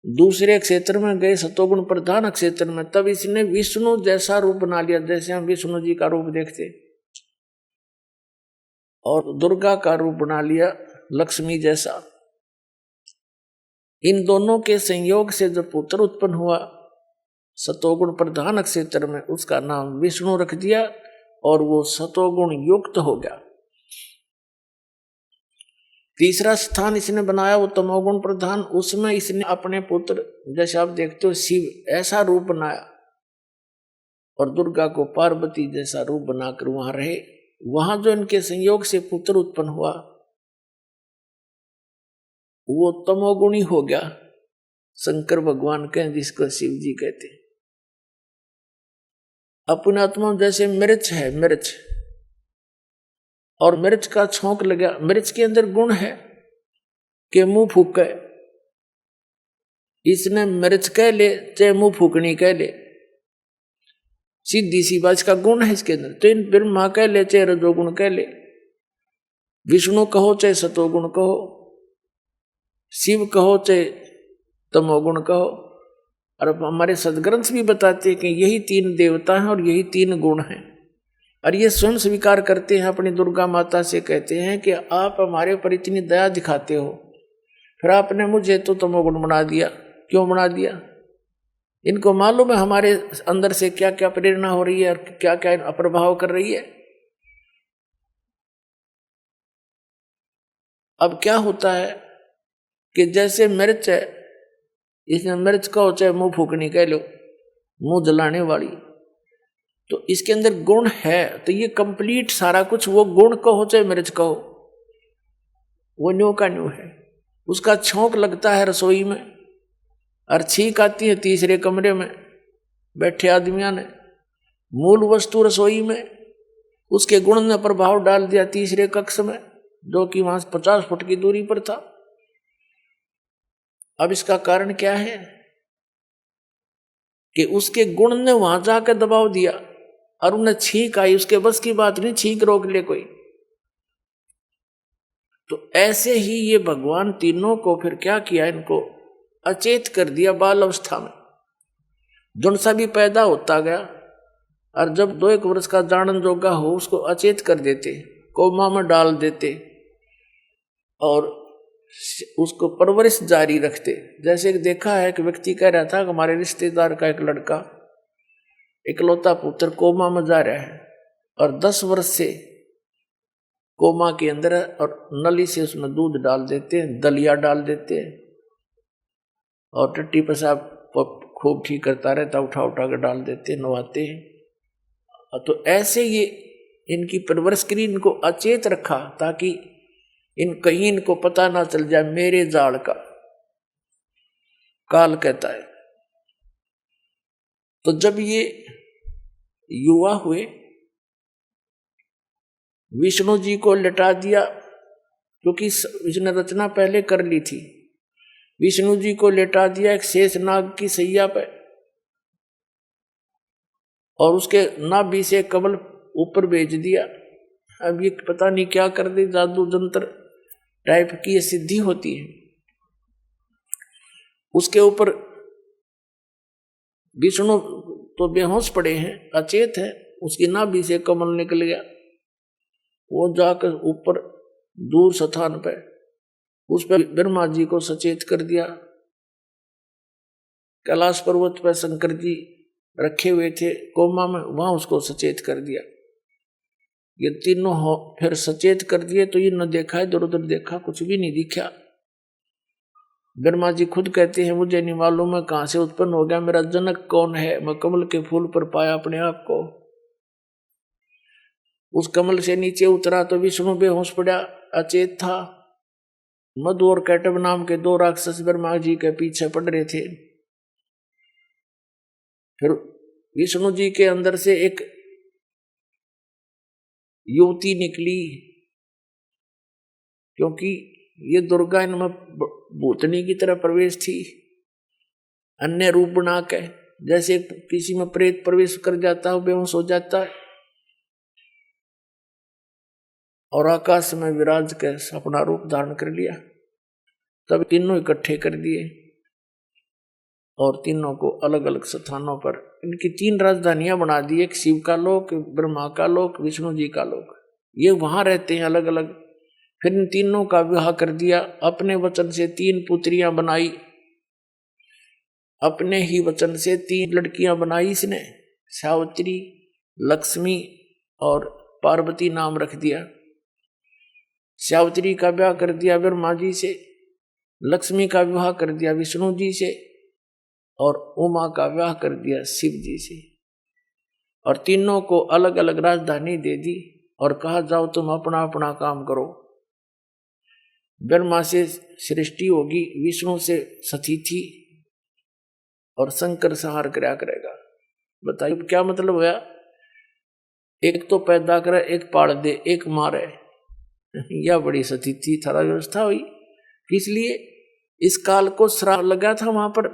B: दूसरे क्षेत्र में गए, सतोगुण प्रधान क्षेत्र में, तब इसने विष्णु जैसा रूप बना लिया, जैसे हम विष्णु जी का रूप देखते, और दुर्गा का रूप बना लिया लक्ष्मी जैसा। इन दोनों के संयोग से जो पुत्र उत्पन्न हुआ सतोगुण प्रधान क्षेत्र में, उसका नाम विष्णु रख दिया, और वो सतोगुण युक्त हो गया। तीसरा स्थान इसने बनाया वो तमोगुण प्रधान, उसमें इसने अपने पुत्र, जैसे आप देखते हो शिव ऐसा रूप बनाया, और दुर्गा को पार्वती जैसा रूप बनाकर वहां रहे। वहां जो इनके संयोग से पुत्र उत्पन्न हुआ वो तमोगुणी हो गया, शंकर भगवान कहें जिसको शिव जी कहते हैं। अपने आत्मा जैसे मिर्च है, मिर्च, और मिर्च का छौंक लगा, मिर्च के अंदर गुण है कि मुंह फूके, इसने मिर्च कह ले चाहे मुंह फूकनी कह ले, सीधी सी बात, का गुण है इसके अंदर। तो इन ब्रह्मा कह ले चाहे रजोगुण कह ले, विष्णु कहो चाहे सतोगुण कहो, शिव कहो चाहे तमोगुण कहो। और हमारे सदग्रंथ भी बताते हैं कि यही 3 देवता हैं और यही 3 गुण हैं, और ये स्वयं स्वीकार करते हैं, अपनी दुर्गा माता से कहते हैं कि आप हमारे ऊपर इतनी दया दिखाते हो, फिर आपने मुझे तो तमोगुण बना दिया, क्यों बना दिया? इनको मालूम है हमारे अंदर से क्या क्या प्रेरणा हो रही है और क्या क्या अप्रभाव कर रही है। अब क्या होता है कि जैसे मिर्च है, इसने मिर्च कहो चाहे मुंह फूकनी कह लो, मुंह जलाने वाली, तो इसके अंदर गुण है, तो ये कंप्लीट सारा कुछ, वो गुण कहो चाहे मिर्च कहो, वो न्यू का न्यू है। उसका छौंक लगता है रसोई में, और छींक आती है तीसरे कमरे में बैठे आदमियों ने, मूल वस्तु रसोई में, उसके गुण ने प्रभाव डाल दिया तीसरे कक्ष में, जो कि वहां 50 फुट की दूरी पर था। अब इसका कारण क्या है कि उसके गुण ने वहां जाकर दबाव दिया, और उन्हें छींक आई, उसके बस की बात नहीं छींक रोक ले कोई। तो ऐसे ही ये भगवान तीनों को फिर क्या किया, इनको अचेत कर दिया बाल अवस्था में, जुन सा भी पैदा होता गया, और जब 2-1 वर्ष का जानन जोगा हो उसको अचेत कर देते, कोमा में डाल देते, और उसको परवरिश जारी रखते। जैसे देखा है कि व्यक्ति कह रहा था कि हमारे रिश्तेदार का एक लड़का इकलौता पुत्र कोमा में जा रहा है और 10 वर्ष से कोमा के अंदर है और नली से उसमें दूध डाल देते हैं, दलिया डाल देते हैं और टट्टी पेशाब खूब ठीक करता रहता, उठा उठा कर डाल देते, नवाते हैं। तो ऐसे ये इनकी परवरिश करी, इनको अचेत रखा ताकि कहीं इनको पता ना चल जाए मेरे जाड़ का। काल कहता है। तो जब ये युवा हुए, विष्णु जी को लिटा दिया, क्योंकि इसने रचना पहले कर ली थी। विष्णु जी को लेटा दिया एक शेष नाग की सैया पे और उसके नाभि से कमल ऊपर भेज दिया। अब ये पता नहीं क्या कर दे, जादू जंत्र टाइप की ये सिद्धि होती है। उसके ऊपर विष्णु तो बेहोश पड़े हैं, अचेत है, उसकी नाभि से कमल निकल गया। वो जाकर ऊपर दूर स्थान पे उस पर ब्रह्मा जी को सचेत कर दिया। कैलाश पर्वत पर शंकर जी रखे हुए थे कोमा में, वहां उसको सचेत कर दिया। ये तीनों फिर सचेत कर दिए तो ये न देखा, इधर उधर देखा, कुछ भी नहीं दिखा। ब्रह्मा जी खुद कहते हैं मुझे नहीं मालूम है कहां से उत्पन्न हो गया, मेरा जनक कौन है, मैं कमल के फूल पर पाया अपने आप को। उस कमल से नीचे उतरा तो विष्णु बेहोश पड़ा, अचेत था। मधु और कैटब नाम के 2 राक्षस ब्रह्मा जी के पीछे पड़ रहे थे। फिर विष्णु जी के अंदर से एक युवती निकली, क्योंकि ये दुर्गा इनमें भूतनी की तरह प्रवेश थी, अन्य रूप बना के। जैसे किसी में प्रेत प्रवेश कर जाता है, बेहोश हो जाता है, और आकाश में विराज के अपना रूप धारण कर लिया। तब तीनों इकट्ठे कर दिए और तीनों को अलग अलग स्थानों पर इनकी 3 राजधानियां बना दी, एक शिव का लोक, ब्रह्मा का लोक, विष्णु जी का लोक। ये वहां रहते हैं अलग अलग। फिर इन तीनों का विवाह कर दिया। अपने वचन से 3 पुत्रियां बनाई, अपने ही वचन से 3 लड़कियां बनाई इसने, सावित्री, लक्ष्मी और पार्वती नाम रख दिया। सावित्री का विवाह कर दिया ब्रह्मा जी से, लक्ष्मी का विवाह कर दिया विष्णु जी से और उमा का विवाह कर दिया शिव जी से। और तीनों को अलग अलग राजधानी दे दी और कहा जाओ तुम अपना अपना काम करो। ब्रह्मा से सृष्टि होगी, विष्णु से सतिथि और शंकर संहार कराया करेगा। बताइए क्या मतलब हुआ? एक तो पैदा करे, एक पाल दे, एक मारे। यह बड़ी सतिथि थारा व्यवस्था हुई। इसलिए इस काल को श्राप लगा था। वहां पर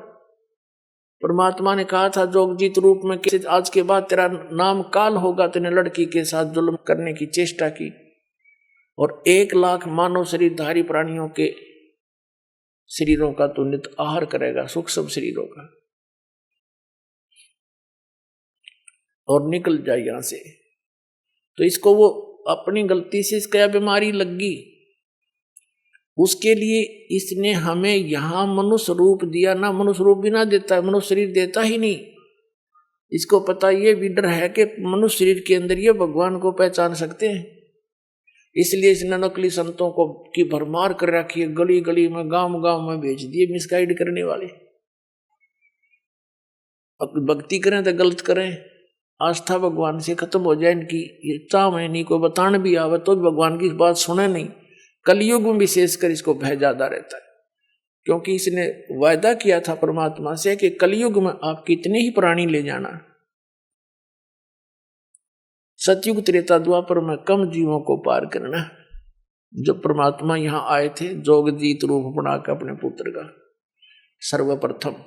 B: परमात्मा ने कहा था जोगजीत रूप में कि आज के बाद तेरा नाम काल होगा। तेने लड़की के साथ जुल्म करने की चेष्टा की और 1 लाख मानव शरीरधारी प्राणियों के शरीरों का तो नित आहार करेगा, सूक्ष्म शरीरों का, और निकल जाए यहां से। तो इसको वो अपनी गलती से इसका बीमारी लग गई, उसके लिए इसने हमें यहां मनुष्य रूप दिया। ना मनुष्य रूप भी ना देता है, मनुष्य शरीर देता ही नहीं। इसको पता ये भी डर है कि मनुष्य शरीर के अंदर ये भगवान को पहचान सकते हैं, इसलिए इसने नकली संतों को की भरमार कर रखी है। गली गली में, गांव गांव में भेज दिए मिसगाइड करने वाले। भक्ति करें तो गलत करें, आस्था भगवान से खत्म हो जाए इनकी। ये चाह में नहीं कोई बताने भी आवे तो भगवान की बात सुने नहीं। कलयुग में विशेषकर इसको भय ज्यादा रहता है, क्योंकि इसने वायदा किया था परमात्मा से कि कलयुग में आप कितने ही प्राणी ले जाना, सतयुग त्रेता द्वापर में कम जीवों को पार करना। जब परमात्मा यहां आए थे जोगजीत रूप बनाकर अपने पुत्र का सर्वप्रथम।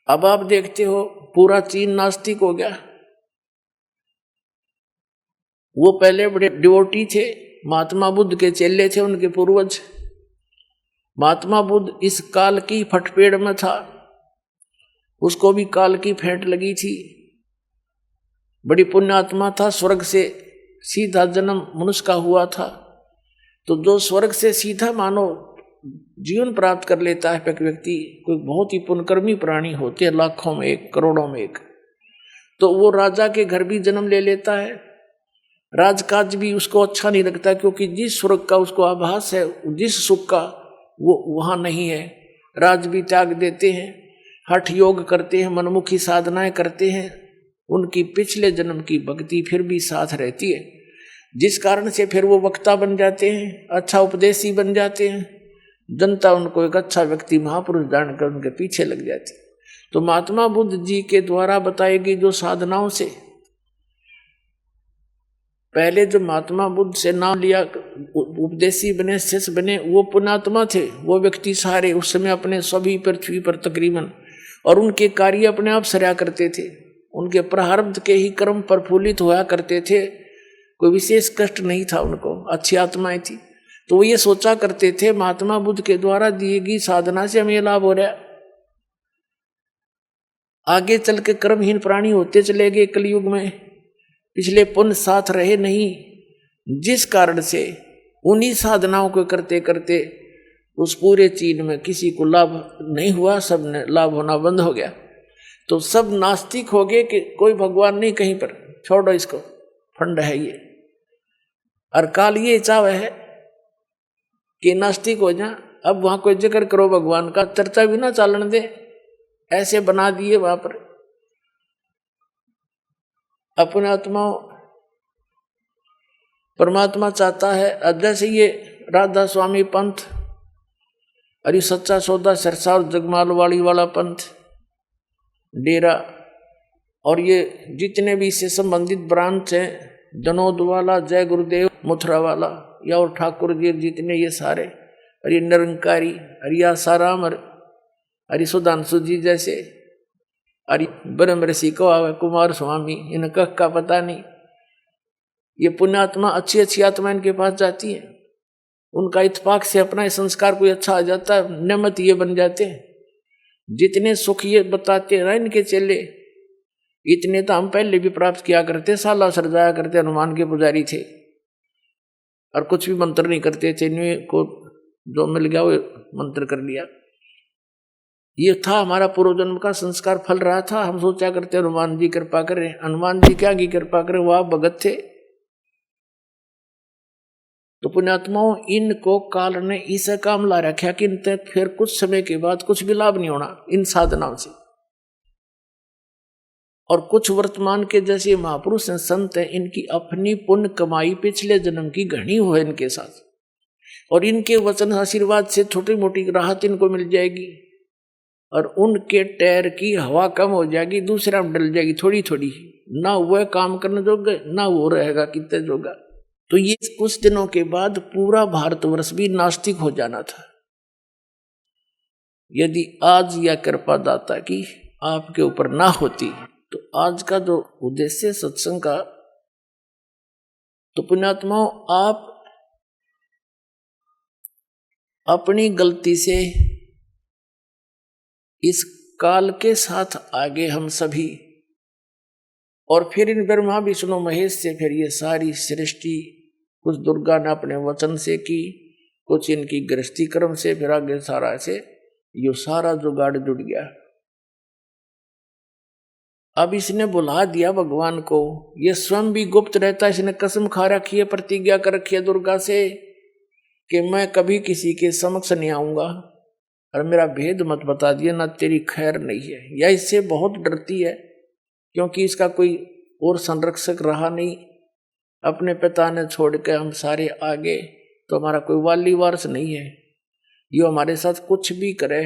B: अब आप देखते हो पूरा चीन नास्तिक हो गया। वो पहले बड़े डिवोटी थे, महात्मा बुद्ध के चेले थे उनके पूर्वज। महात्मा बुद्ध इस काल की फटपेड़ में था, उसको भी काल की फेंट लगी थी। बड़ी पुण्यात्मा था, स्वर्ग से सीधा जन्म मनुष्य का हुआ था, तो जो स्वर्ग से सीधा मानो जीवन प्राप्त कर लेता है एक व्यक्ति, कोई बहुत ही पुण्यकर्मी प्राणी होते हैं, लाखों में एक, करोड़ों में एक, तो वो राजा के घर भी जन्म ले लेता है। राजकाज भी उसको अच्छा नहीं लगता, क्योंकि जिस स्वर्ग का उसको आभास है, जिस सुख का, वो वहां नहीं है। राज भी त्याग देते हैं, हठ योग करते हैं, मनमुखी साधनाएं करते हैं, उनकी पिछले जन्म की भक्ति फिर भी साथ रहती है, जिस कारण से फिर वो वक्ता बन जाते हैं, अच्छा उपदेशी बन जाते हैं। जनता उनको एक अच्छा व्यक्ति, महापुरुष जानकर उनके पीछे लग जाती। तो महात्मा बुद्ध जी के द्वारा बताई गई जो साधनाओं से, पहले जो महात्मा बुद्ध से नाम लिया, उपदेशी बने, शिष्य बने, वो पुण्यात्मा थे। वो व्यक्ति सारे उस समय अपने सभी पृथ्वी पर तकरीबन, और उनके कार्य अपने आप सरा करते थे, उनके प्रारब्ध के ही कर्म प्रफुल्लित होया करते थे, कोई विशेष कष्ट नहीं था उनको, अच्छी आत्माएं थी। तो वो ये सोचा करते थे महात्मा बुद्ध के द्वारा दिए गई साधना से हमें लाभ हो रहा है, आगे चल के कर्महीन प्राणी होते चले गए कलयुग में, पिछले पुण्य साथ रहे नहीं, जिस कारण से उन्हीं साधनाओं को करते करते उस पूरे चीन में किसी को लाभ नहीं हुआ, सब ने लाभ होना बंद हो गया। तो सब नास्तिक हो गए कि कोई भगवान नहीं कहीं पर, छोड़ो इसको, फंड है ये। और काल ये चाव है कि नास्तिक हो जा, अब वहां कोई जिक्र करो भगवान का, चर्चा भी ना चालन दे, ऐसे बना दिए वहां पर। अपने आत्मा परमात्मा चाहता है, अध्यय से ये राधा स्वामी पंथ, अरे सच्चा सौदा सिरसा और जगमालवाड़ी वाला पंथ, डेरा, और ये जितने भी इससे संबंधित ब्रांच हैं, जनोद वाला, जय गुरुदेव, मथुरा वाला, या और ठाकुर जी जितने ये सारे, अरे निरंकारी, अरे आसाराम, अरे सुधांशु जी जैसे, अरे ब्रह्म ऋषि को आवे, कुमार स्वामी, इनका का पता नहीं। ये पुण्यात्मा, अच्छी अच्छी आत्मा इनके पास जाती है, उनका इत्तेफाक से अपना संस्कार कोई अच्छा आ जाता है, नियमत ये बन जाते हैं। जितने सुख ये बताते हैं इनके चेले, इतने तो हम पहले भी प्राप्त किया करते, साला सरजाया करते, हनुमान के पुजारी थे, और कुछ भी मंत्र नहीं करते थे, इन्हें को जो मिल गया वो मंत्र कर लिया। ये था हमारा पूर्व जन्म का संस्कार फल रहा था। हम सोचा करते हनुमान जी कृपा करें, हनुमान जी क्या की कृपा करें, वो आप भगत थे। तो पुण्यात्माओं, इनको काल ने इसे काम ला रखा कि इनते फिर कुछ समय के बाद कुछ भी लाभ नहीं होना इन साधनाओं से। और कुछ वर्तमान के जैसे महापुरुष हैं, संत हैं, इनकी अपनी पुण्य कमाई पिछले जन्म की घनी हो है इनके साथ, और इनके वचन आशीर्वाद से छोटी मोटी राहत इनको मिल जाएगी, और उनके टैर की हवा कम हो जाएगी, दूसरा में डल जाएगी थोड़ी थोड़ी, ना वह काम करने जोगा, ना वो रहेगा कितने जोगा। तो ये कुछ दिनों के बाद पूरा भारतवर्ष भी नास्तिक हो जाना था, यदि आज यह कृपा दाता की आपके ऊपर ना होती। तो आज का जो उद्देश्य सत्संग का, तो पुण्यात्माओं, आप अपनी गलती से इस काल के साथ आगे हम सभी, और फिर इन ब्रह्मा विष्णु महेश से फिर ये सारी सृष्टि, कुछ दुर्गा ने अपने वचन से की, कुछ इनकी गृहस्थी कर्म से, फिर आगे सारा ऐसे ये सारा जुगाड़ जुड़ गया। अब इसने बुला दिया भगवान को, ये स्वयं भी गुप्त रहता है, इसने कसम खा रखी है, प्रतिज्ञा कर रखी है दुर्गा से कि मैं कभी किसी के समक्ष नहीं आऊंगा, और मेरा भेद मत बता दिए, ना तेरी खैर नहीं है। यह इससे बहुत डरती है, क्योंकि इसका कोई और संरक्षक रहा नहीं, अपने पिता ने छोड़ के हम सारे आगे, तो हमारा कोई वाली वारस नहीं है। ये हमारे साथ कुछ भी करे,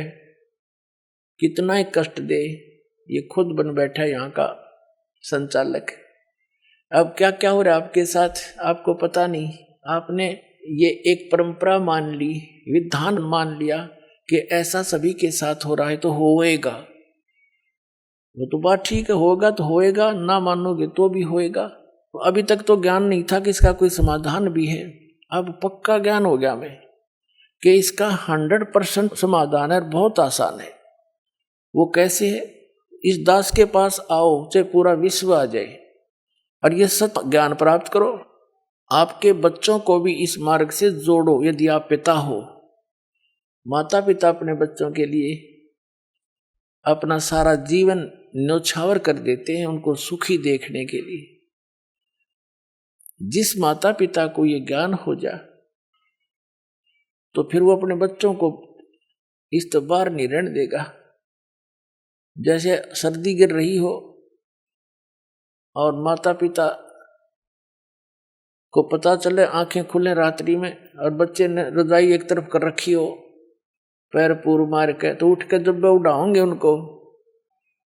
B: कितना ही कष्ट दे, ये खुद बन बैठा है यहाँ का संचालक। अब क्या क्या हो रहा है आपके साथ आपको पता नहीं, आपने ये एक परंपरा मान ली, विधान मान लिया कि ऐसा सभी के साथ हो रहा है तो होएगा। वो तो बात ठीक है, होगा तो होएगा, ना मानोगे तो भी होएगा। तो अभी तक तो ज्ञान नहीं था कि इसका कोई समाधान भी है, अब पक्का ज्ञान हो गया हमें कि इसका 100% समाधान है, बहुत आसान है। वो कैसे है? इस दास के पास आओ, चाहे पूरा विश्व आ जाए, और ये सत्य ज्ञान प्राप्त करो। आपके बच्चों को भी इस मार्ग से जोड़ो। यदि आप पिता हो, माता पिता अपने बच्चों के लिए अपना सारा जीवन न्यौछावर कर देते हैं उनको सुखी देखने के लिए। जिस माता पिता को ये ज्ञान हो जा तो फिर वो अपने बच्चों को इस तो बाहर नहीं रहने देगा। जैसे सर्दी गिर रही हो और माता पिता को पता चले, आंखें खुले रात्रि में और बच्चे ने रजाई एक तरफ कर रखी हो पैर पूर मार के, तो उठ के जब उड़ाओगे उनको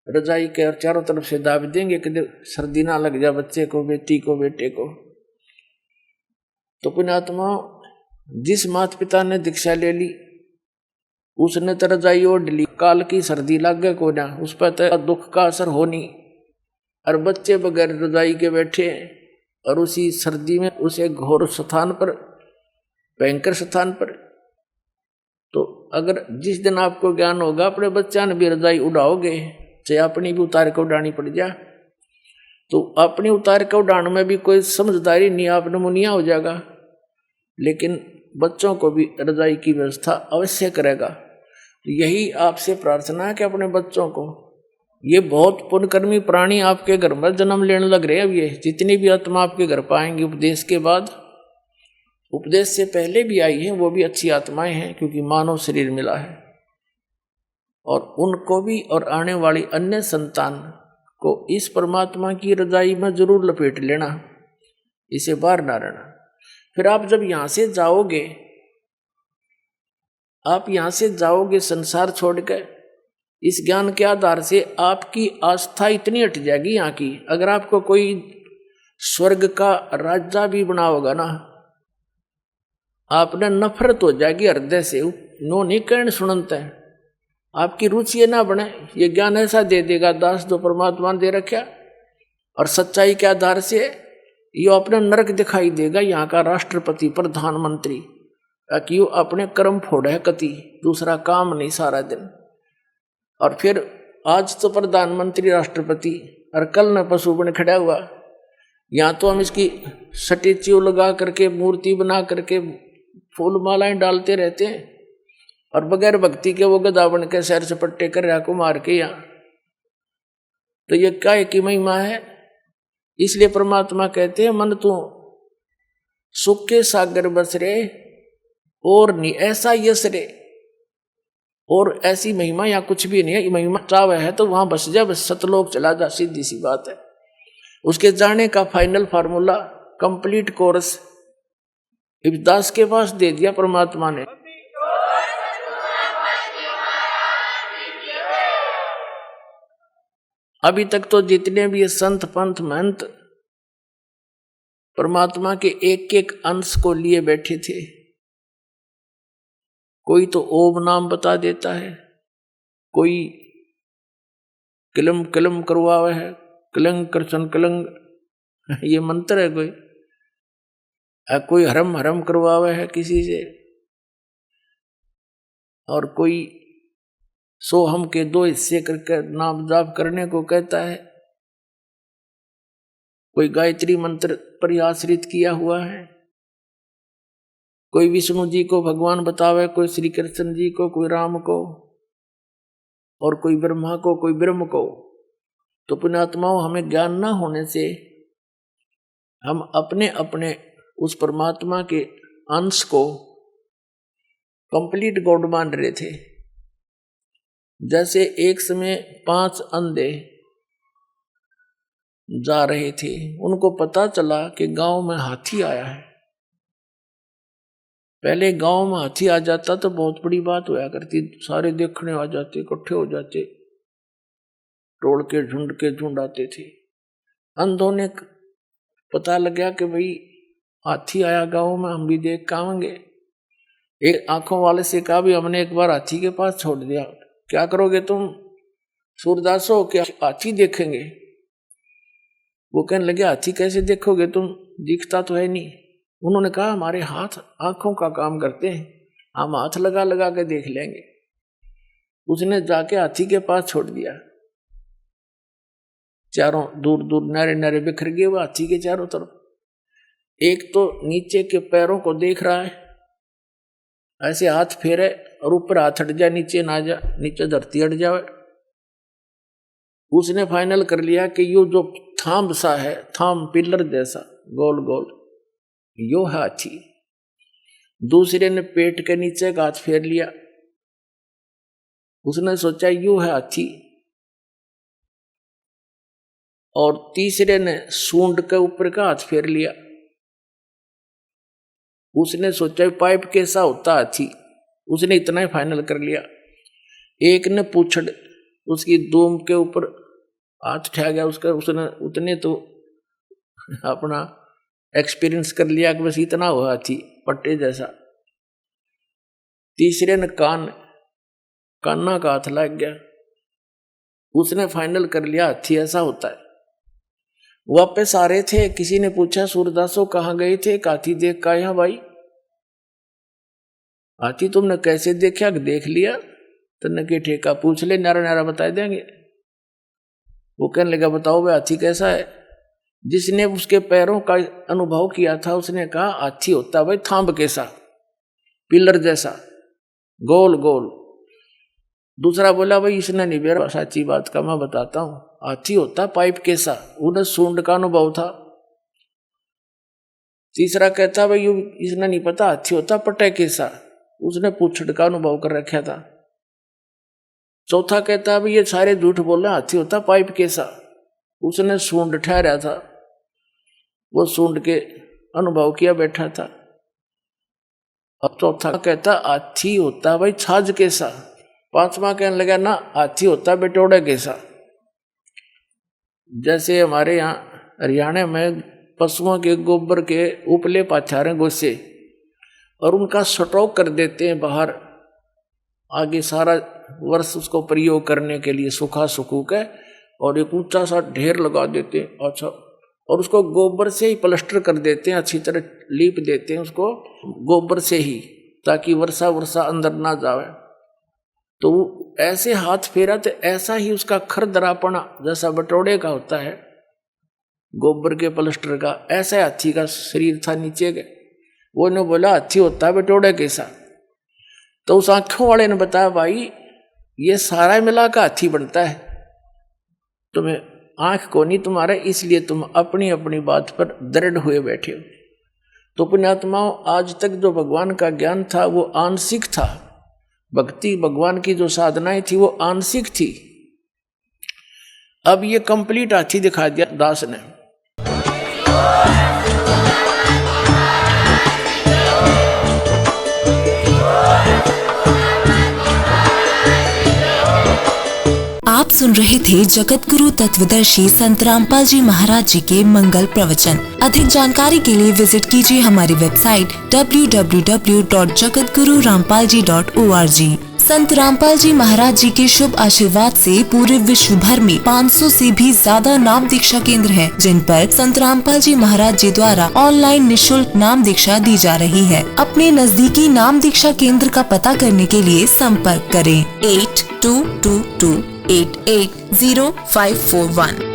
B: रजाई के और चारों तरफ से दाब देंगे कि सर्दी ना लग जाए बच्चे को, बेटी को, बेटे को। तो पुण्यात्मा, जिस माता पिता ने दीक्षा ले ली उसने तो रजाई ओढ़ ली, काल की सर्दी लग गए को ना, उस पर तो दुख का असर हो नहीं। और बच्चे बगैर रजाई के बैठे और उसी सर्दी में उसे घोर स्थान पर, भयंकर स्थान पर। तो अगर जिस दिन आपको ज्ञान होगा अपने बच्चा ने भी रजाई उड़ाओगे, चाहे अपनी भी उतार के उड़ानी पड़ जाए, तो अपनी उतार के उड़ाने में भी कोई समझदारी नहीं, आप नमूनिया हो जाएगा। लेकिन बच्चों को भी रजाई की व्यवस्था अवश्य करेगा। तो यही आपसे प्रार्थना है कि अपने बच्चों को, ये बहुत पुण्यकर्मी प्राणी आपके घर में जन्म लेने लग रहे हैं। अब ये जितनी भी आत्मा आपके घर पाएंगे उपदेश के बाद, उपदेश से पहले भी आई है, वो भी अच्छी आत्माएं हैं क्योंकि मानव शरीर मिला है। और उनको भी और आने वाली अन्य संतान को इस परमात्मा की रजाई में जरूर लपेट लेना, इसे बाहर ना रहना। फिर आप जब यहां से जाओगे, आप यहां से जाओगे संसार छोड़कर, इस ज्ञान के आधार से आपकी आस्था इतनी हट जाएगी यहाँ की। अगर आपको कोई स्वर्ग का राजा भी बना होगा ना, आपने नफरत हो जाएगी हृदय से, नो नहीं कहने सुनता है, आपकी रुचि ना बने। ये ज्ञान ऐसा दे देगा दास जो परमात्मा ने दे रखा, और सच्चाई के आधार से ये अपने नरक दिखाई देगा यहाँ का राष्ट्रपति प्रधानमंत्री, ताकि वो अपने कर्म फोड़े कति, दूसरा काम नहीं सारा दिन। और फिर आज तो प्रधानमंत्री राष्ट्रपति और कल न पशु बन खड़ा हुआ। यहाँ तो हम इसकी स्टैच्यू लगा करके, मूर्ति बना करके फूल मालाएं डालते रहते हैं, और बगैर भक्ति के वो गधा बन के सैर सपट्टे कर रहा को मार के यहाँ। तो ये काय की महिमा है। इसलिए परमात्मा कहते हैं, मन तू सुख के सागर बस रे और नहीं ऐसा यश रे। और ऐसी महिमा यहाँ कुछ भी नहीं है। महिमा चावे है तो वहां बस जा, बस सतलोक चला जा, सीधी सी बात है। उसके जाने का फाइनल फार्मूला, कंप्लीट कोर्स दास के पास दे दिया परमात्मा ने। अभी तक तो जितने भी संत पंथ महंत परमात्मा के एक एक अंश को लिए बैठे थे, कोई तो ओम नाम बता देता है, कोई किलम किलम करवावे है, कलंग करसन कलंग ये मंत्र है, कोई हरम हरम करवावे है किसी से, और कोई सोहम के 2 हिस्से करके नाम जाप करने को कहता है, कोई गायत्री मंत्र पर आश्रित किया हुआ है, कोई विष्णु जी को भगवान बतावे, कोई श्री कृष्ण जी को, कोई राम को, और कोई ब्रह्मा को, कोई ब्रह्म को। तो पुण्यात्माओं, हमें ज्ञान ना होने से हम अपने अपने उस परमात्मा के अंश को कंप्लीट गॉड मान रहे थे। जैसे एक समय 5 अंधे जा रहे थे, उनको पता चला कि गांव में हाथी आया है। पहले गांव में हाथी आ जाता तो बहुत बड़ी बात होया करती, सारे देखने आ जाते, इकट्ठे हो जाते, टोल के झुंड आते थे। अंधों ने पता लगा कि भाई हाथी आया गांव में, हम भी देख के आएंगे। एक आंखों वाले से कहा भी हमने एक बार हाथी के पास छोड़ दिया, क्या करोगे तुम सूरदास हो, क्या हाथी देखेंगे? वो कहने लगे हाथी कैसे देखोगे तुम, दिखता तो है नहीं। उन्होंने कहा हमारे हाथ आंखों का काम करते हैं, हम हाथ लगा लगा के देख लेंगे। उसने जाके हाथी के पास छोड़ दिया, चारों दूर दूर नारे नारे बिखर गए वो हाथी के चारों तरफ। एक तो नीचे के पैरों को देख रहा है, ऐसे हाथ फेरे और ऊपर हाथ हट जाए, नीचे ना जा, नीचे धरती हट जाए। उसने फाइनल कर लिया कि यो जो थाम सा है, थाम पिलर जैसा गोल गोल, यो है हाथी। दूसरे ने पेट के नीचे का हाथ फेर लिया, उसने सोचा यो है हाथी। और तीसरे ने सूंड के ऊपर का हाथ फेर लिया, उसने सोचा पाइप कैसा होता हाथी, उसने इतना ही फाइनल कर लिया। एक ने पूछड़ उसकी दूम के ऊपर हाथ उठा गया उसका, उसने उतने तो अपना एक्सपीरियंस कर लिया कि बस इतना हुआ हाथी पट्टे जैसा। तीसरे ने कान्ना का हाथ लग गया, उसने फाइनल कर लिया हाथी ऐसा होता है। वापस आ रहे थे, किसी ने पूछा सूरदासो कहाँ गए थे? हाथी देख का यहाँ भाई। हाथी तुमने कैसे देखा? देख लिया। तन्ने के ठेका पूछ ले, नारा नारा बता देंगे। वो कहने लगा बताओ भाई हाथी कैसा है? जिसने उसके पैरों का अनुभव किया था उसने कहा हाथी होता भाई थांब कैसा, पिलर जैसा, गोल गोल। दूसरा बोला भाई इसने नहीं बेरा सच्ची बात का, मैं बताता हूं, हाथी होता पाइप कैसा, उन्हें सूंड का अनुभव था। तीसरा कहता भाई इसने नहीं पता हाथी होता पट्टे कैसा, उसने पूछड़ का अनुभव कर रखा था। चौथा कहता भाई ये सारे झूठ बोले, हाथी होता पाइप कैसा, उसने सूंड ठहरा था, वो सूंड के अनुभव किया बैठा था। अब चौथा कहता हाथी होता भाई छाछ कैसा। पांचवा कहने लगा ना हाथी होता बेटोड़ा कैसा। जैसे हमारे यहाँ हरियाणा में पशुओं के गोबर के उपले पाछारे गोसे और उनका स्टॉक कर देते हैं बाहर, आगे सारा वर्ष उसको प्रयोग करने के लिए सूखा सुखूक है, और एक ऊंचा सा ढेर लगा देते हैं। अच्छा, और उसको गोबर से ही प्लास्टर कर देते हैं, अच्छी तरह लीप देते हैं उसको गोबर से ही, ताकि वर्षा अंदर ना जावे। तो ऐसे हाथ फेरा तो ऐसा ही उसका खरदरापना जैसा बटोड़े का होता है गोबर के प्लास्टर का, ऐसा हाथी का शरीर था नीचे के। वो ने बोला हाथी होता है बटोड़े कैसा। तो उस आंखों वाले ने बताया भाई ये सारा मिला का हाथी बनता है, तुम्हें आंख को नहीं तुम्हारा, इसलिए तुम अपनी अपनी बात पर दृढ़ हुए बैठे हो। तो पुण्यात्माओं आज तक जो भगवान का ज्ञान था वो आंशिक था, भक्ति भगवान की जो साधनाएं थी वो आंशिक थी। अब ये कंप्लीट हाथी दिखा दिया दास ने।
C: आप सुन रहे थे जगत गुरु तत्वदर्शी संत रामपाल जी महाराज जी के मंगल प्रवचन। अधिक जानकारी के लिए विजिट कीजिए हमारी वेबसाइट www.jagatgururampalji.org। संत रामपाल जी महाराज जी के शुभ आशीर्वाद से पूरे विश्व भर में 500 से भी ज्यादा नाम दीक्षा केंद्र हैं, जिन पर संत रामपाल जी महाराज जी द्वारा ऑनलाइन निःशुल्क नाम दीक्षा दी जा रही है। अपने नजदीकी नाम दीक्षा केंद्र का पता करने के लिए संपर्क करें 8222880541।